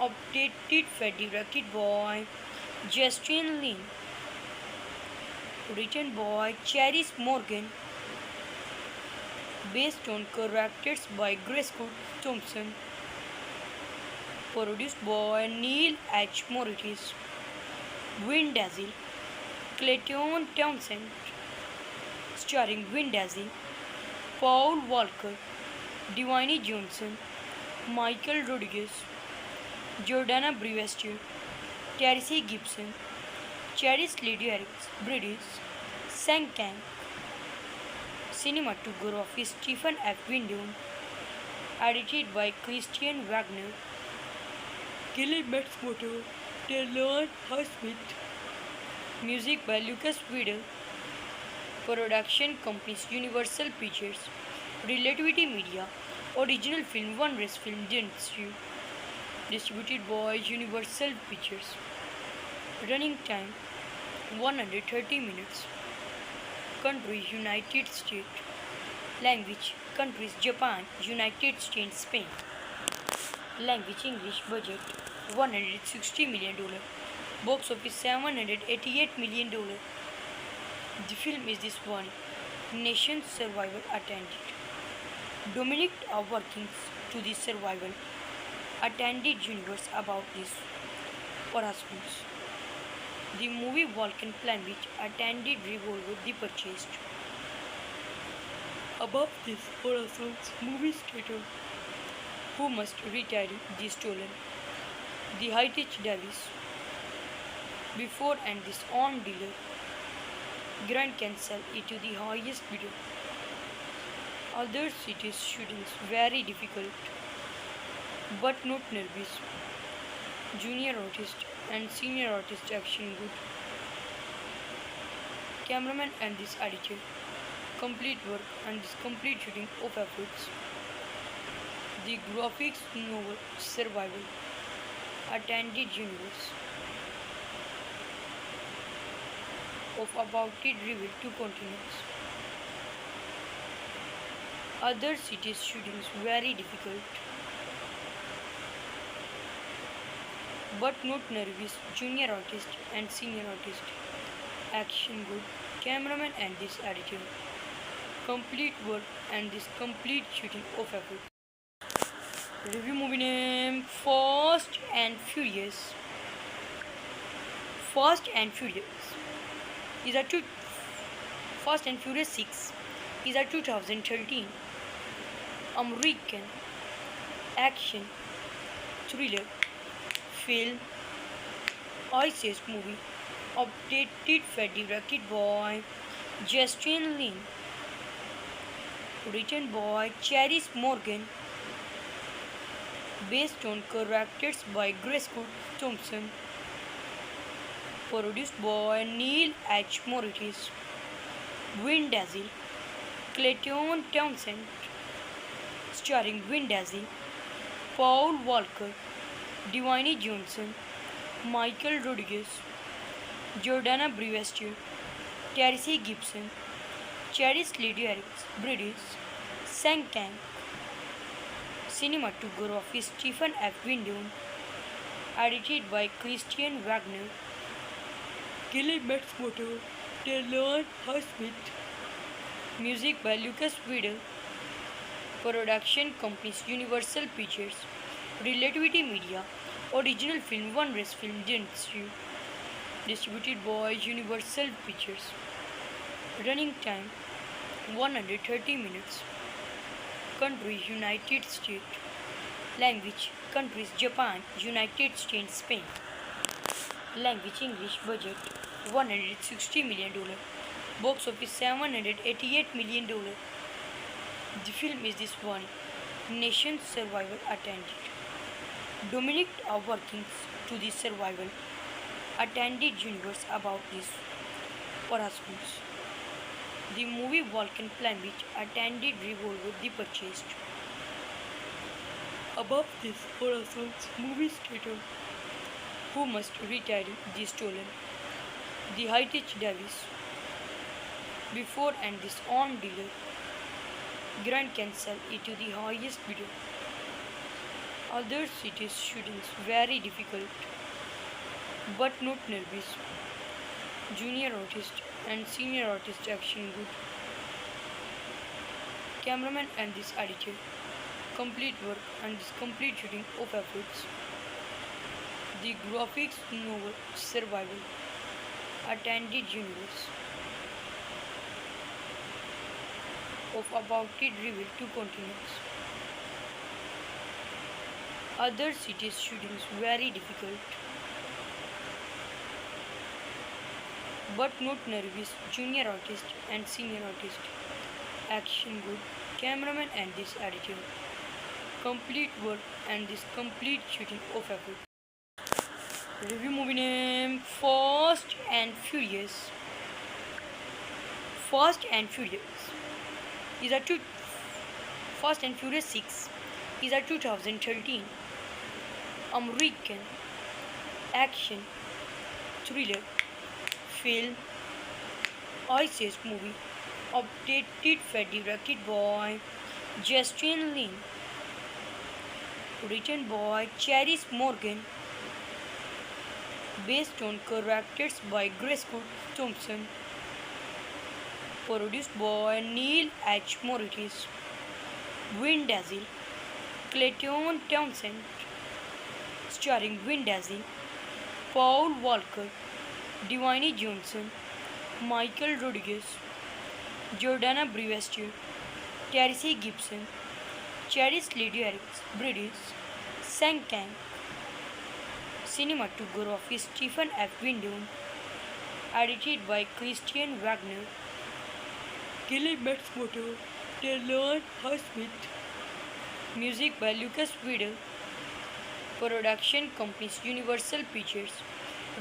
updated for directed by Justin Lin, written by Charis Morgan, based on characters by Grace Thompson, produced by Neil H. Moritz, Vin Diesel, Clayton Townsend, starring Vin Diesel, Paul Walker, Dwayne Johnson, Michael Rodriguez, Jordana Brewster, Terry Gibson, Charis Lydiarix, British, Sang Kang, cinematography Stephen F. Windon, edited by Christian Wagner, Kelly Matsumoto, Taylor Smith, music by Lucas Widel, production companies Universal Pictures, Relativity Media, original film One Race Film Dentistry, distributed by Universal Pictures, running time 130 minutes, country United States, language countries Japan, United States, Spain, language English, budget $160 million, box office $788 million. The film is this one nation's survival attended. Dominic are working to the survival attended universe about this harassments. The movie Vulcan plan which attended revolver the purchased. Above this harassments movie stated who must retire the stolen. The Heritage Davis before and this on dealer Grant can sell it to the highest bidder. Other cities shootings very difficult, but not nervous. Junior artist and senior artist action good. Cameraman and this editor. Complete work and this complete shooting of efforts. The graphics novel Survival, a Tainted Universe of about it revealed two continents. Other cities shootings very difficult, but not nervous. Junior artist and senior artist. Action good. Cameraman and this editor. Complete work and this complete shooting of effort. Review movie name Fast and Furious. Fast and Furious is a Fast and Furious 6 is a 2013 American action thriller film ISIS movie updated for directed by Justin Lin, written by Charis Morgan, based on characters by Grace Thompson, produced by Neil H. Moritz, Vin Diesel, Clayton Townsend, starring Vin Diesel, Paul Walker, Dwayne Johnson, Michael Rodriguez, Jordana Brewster, Terry Gibson, Charis Lydiarix, British, Sang Kang, cinematography Stephen F. Windon, edited by Christian Wagner, Kelly Matsumoto, Taylor Smith, music by Lucas Widel, production companies Universal Pictures, Relativity Media, original film One Race Film Dentistry, distributed by Universal Pictures, running time 130 minutes. Countries United States. Language countries Japan, United States, Spain. Language English. Budget $160 million. Box office $788 million. The film is this one. Nation's survival attended. Dominic are workings to the survival attended universe about this Orasmus. The movie Vulcan Plan which attended revolver the purchased. Above this Orasmus movie theater who must retire the stolen. The Heritage Davis. Before and this on dealer. Grand can sell it to the highest bidder. Other cities shootings very difficult, but not nervous. Junior artist and senior artist action good. Cameraman and this editor. Complete work and this complete shooting of efforts. The graphics novel survival. Attended universe. Of about it revealed to continues. Other cities shootings very difficult, but not nervous. Junior artist and senior artist. Action good. Cameraman and this editor. Complete work and this complete shooting of effort. Review movie name Fast and Furious. Fast and Furious is a two Fast and Furious 6 is a 2013 American action thriller film ISIS movie updated directed by Justin Lin, written by Charis Morgan, based on characters by Grace Thompson, produced by Neil H. Moritz, Vin Diesel, Clayton Townsend, starring Vin Diesel, Paul Walker, Dwayne Johnson, Michael Rodriguez, Jordana Brewster, Terry Gibson, Charis Lydiarix, British, Sang Kang, cinematography Stephen F. Windom, edited by Christian Wagner, Gilly Matsumoto, Taylor Highsmith, music by Lucas Vidal, production companies Universal Pictures,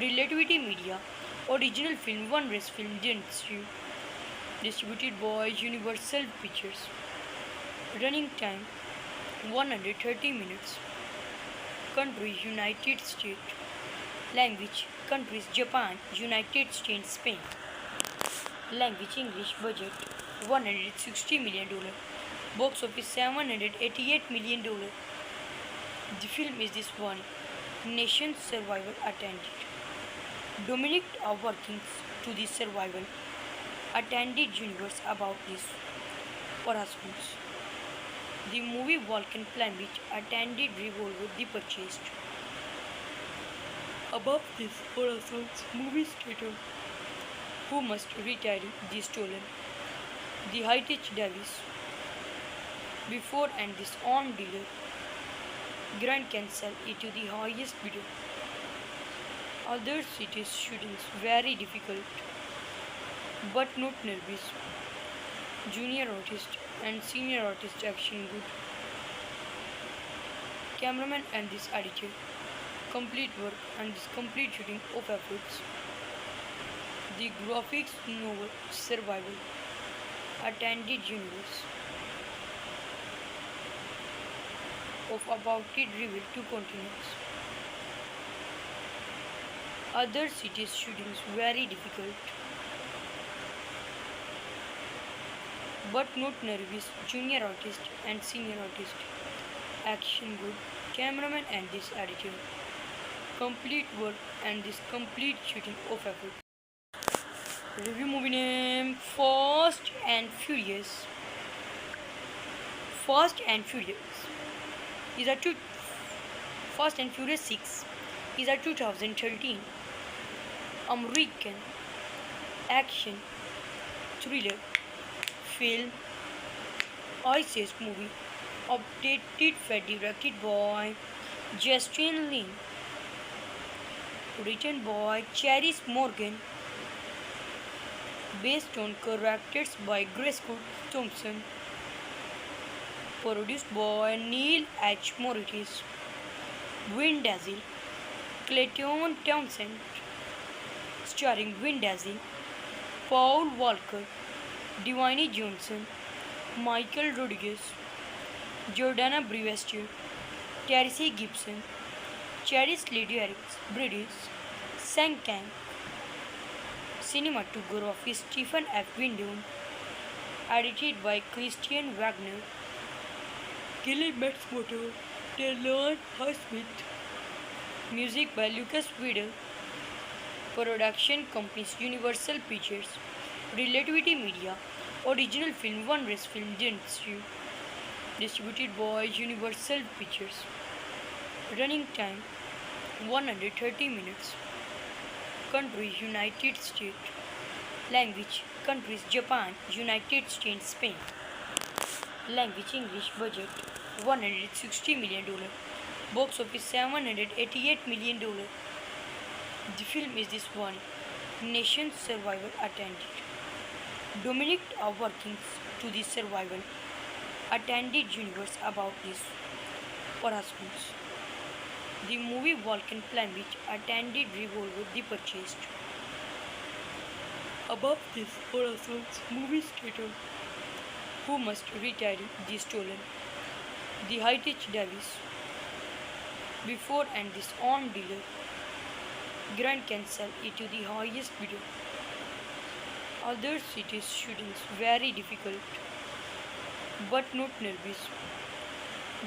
Relativity Media, original film One Race Film Dentistry, distributed by Universal Pictures, running time 130 minutes, country United States, language countries Japan, United States, Spain, language English, budget $160 million, box office $788 million. The film is this one. Nation's survival attended. Dominic are working to the survival attended universe about this Orasmus. The movie Vulcan Plan which attended revolver the purchased. Above this Orasmus movie theater who must retire the stolen. The Heritage Davis. Before and this on dealer. Grand can sell it to the highest bidder. Other cities shootings very difficult, but not nervous. Junior artist and senior artist action good. Cameraman and this editor. Complete work and this complete shooting of efforts. The graphics novel survival. Attended universe. Of about it revealed to continues. Other cities shootings very difficult, but not nervous. Junior artist and senior artist. Action good. Cameraman and this editor. Complete work and this complete shooting of effort. Review movie name Fast and Furious. Fast and Furious is a Fast and Furious 6 is a 2013 American action thriller film Ice Age movie updated for directed by Justin Lin, written by Charis Morgan, based on characters by Grace Good Thompson, produced by Neil H. Moritz, Vin Diesel, Clayton Townsend, starring Vin Diesel, Paul Walker, Dwayne Johnson, Michael Rodriguez, Jordana Brewster, Terry Gibson, Charis Lydiarix, British, Sang Kang, cinematography Stephen F. Windon, edited by Christian Wagner, Kelly Matsumoto, Taylor Highsmith, music by Lucas Widel, production companies Universal Pictures, Relativity Media, original film One Race Film Dentistry, distributed by Universal Pictures, running time 130 minutes, country United States, language countries Japan, United States, Spain, language English, budget $160 million, box office $788 million. The film is this one nation's survival attended. Dominic are working to the survival attended universe about this husbands. The movie Vulcan Plan which attended revolver the purchased. Above this Horace's movie stated who must retire the stolen. The Heritage Davis before and this on dealer Grand cancel it to the highest bidder. Other cities shootings very difficult but not nervous.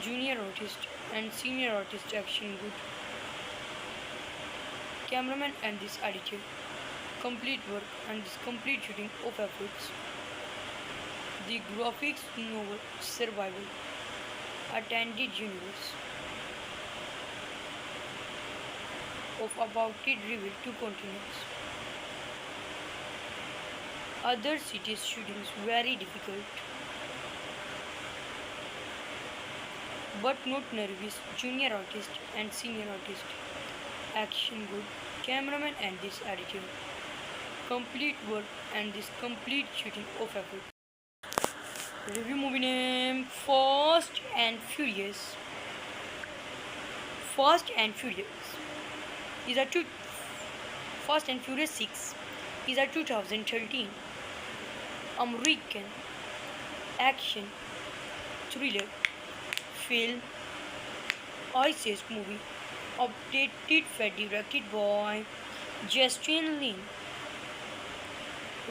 Junior artist and senior artist action good. Cameraman and this editor. Complete work and this complete shooting of efforts. The graphics novel survival. Attended universe. Of about it revealed to continents. Other cities shootings very difficult but not nervous. Junior artist and senior artist action good. Cameraman and this editor. Complete work and this complete shooting of effort. Review movie name Fast and Furious. Fast and Furious is a Fast and Furious 6 is a 2013 American action thriller film Ice Age movie updated for directed by Justin Lin,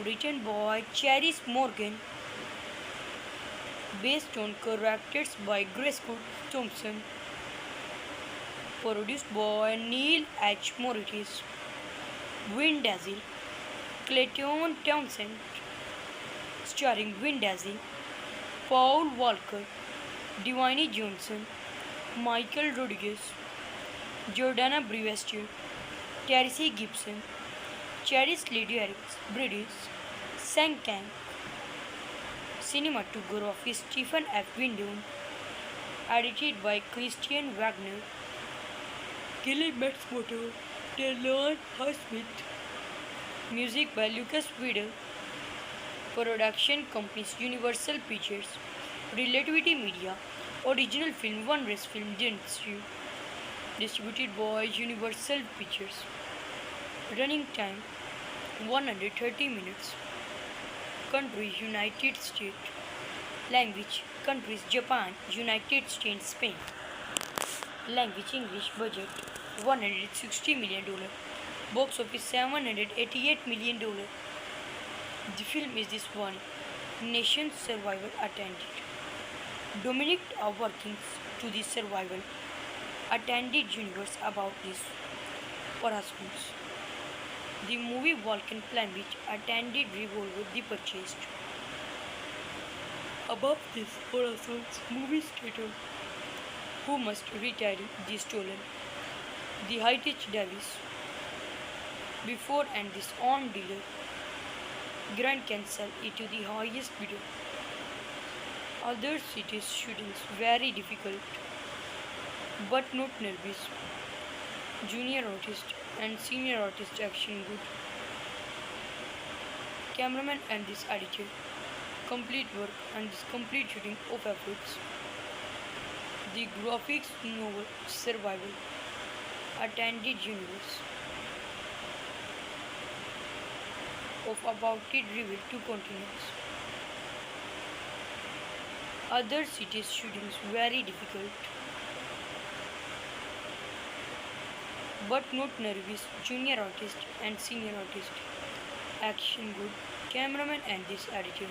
written by Charis Morgan, based on characters by Grace Good Thompson, produced by Neil H. Moritz, Vin Diesel, Clayton Townsend, starring Vin Diesel, Paul Walker, Dwayne Johnson, Michael Rodriguez, Jordana Brewster, Terry Gibson, Charis Lydiarix, British, Sang Kang, cinematography Stephen F. Windon, edited by Christian Wagner, Kelly Matsumoto, Taylor Highsmith, music by Lucas Widel, production companies Universal Pictures, Relativity Media, original film One Race Film Dentistry, distributed by Universal Pictures, running time 130 minutes, country United States, language countries Japan, United States, Spain, language English, budget $160 million, box office $788 million. The film is this one nation's survival attended. Dominic are working to the survival attended universe about this husbands. The movie Vulcan Plan which attended revolver the purchased. Above this Horace's movie stated who must retire the stolen. The Heritage Davis before and this on dealer Grand cancel it to the highest bidder. Other cities shootings very difficult but not nervous. Junior artist and senior artist action good. Cameraman and this editor. Complete work and this complete shooting of efforts. The graphics novel Survival. Attended universe of about it revealed to continents. Other cities shootings very difficult but not nervous. Junior artist and senior artist. Action good. Cameraman and this editor.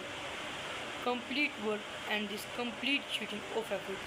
Complete work and this complete shooting of effort.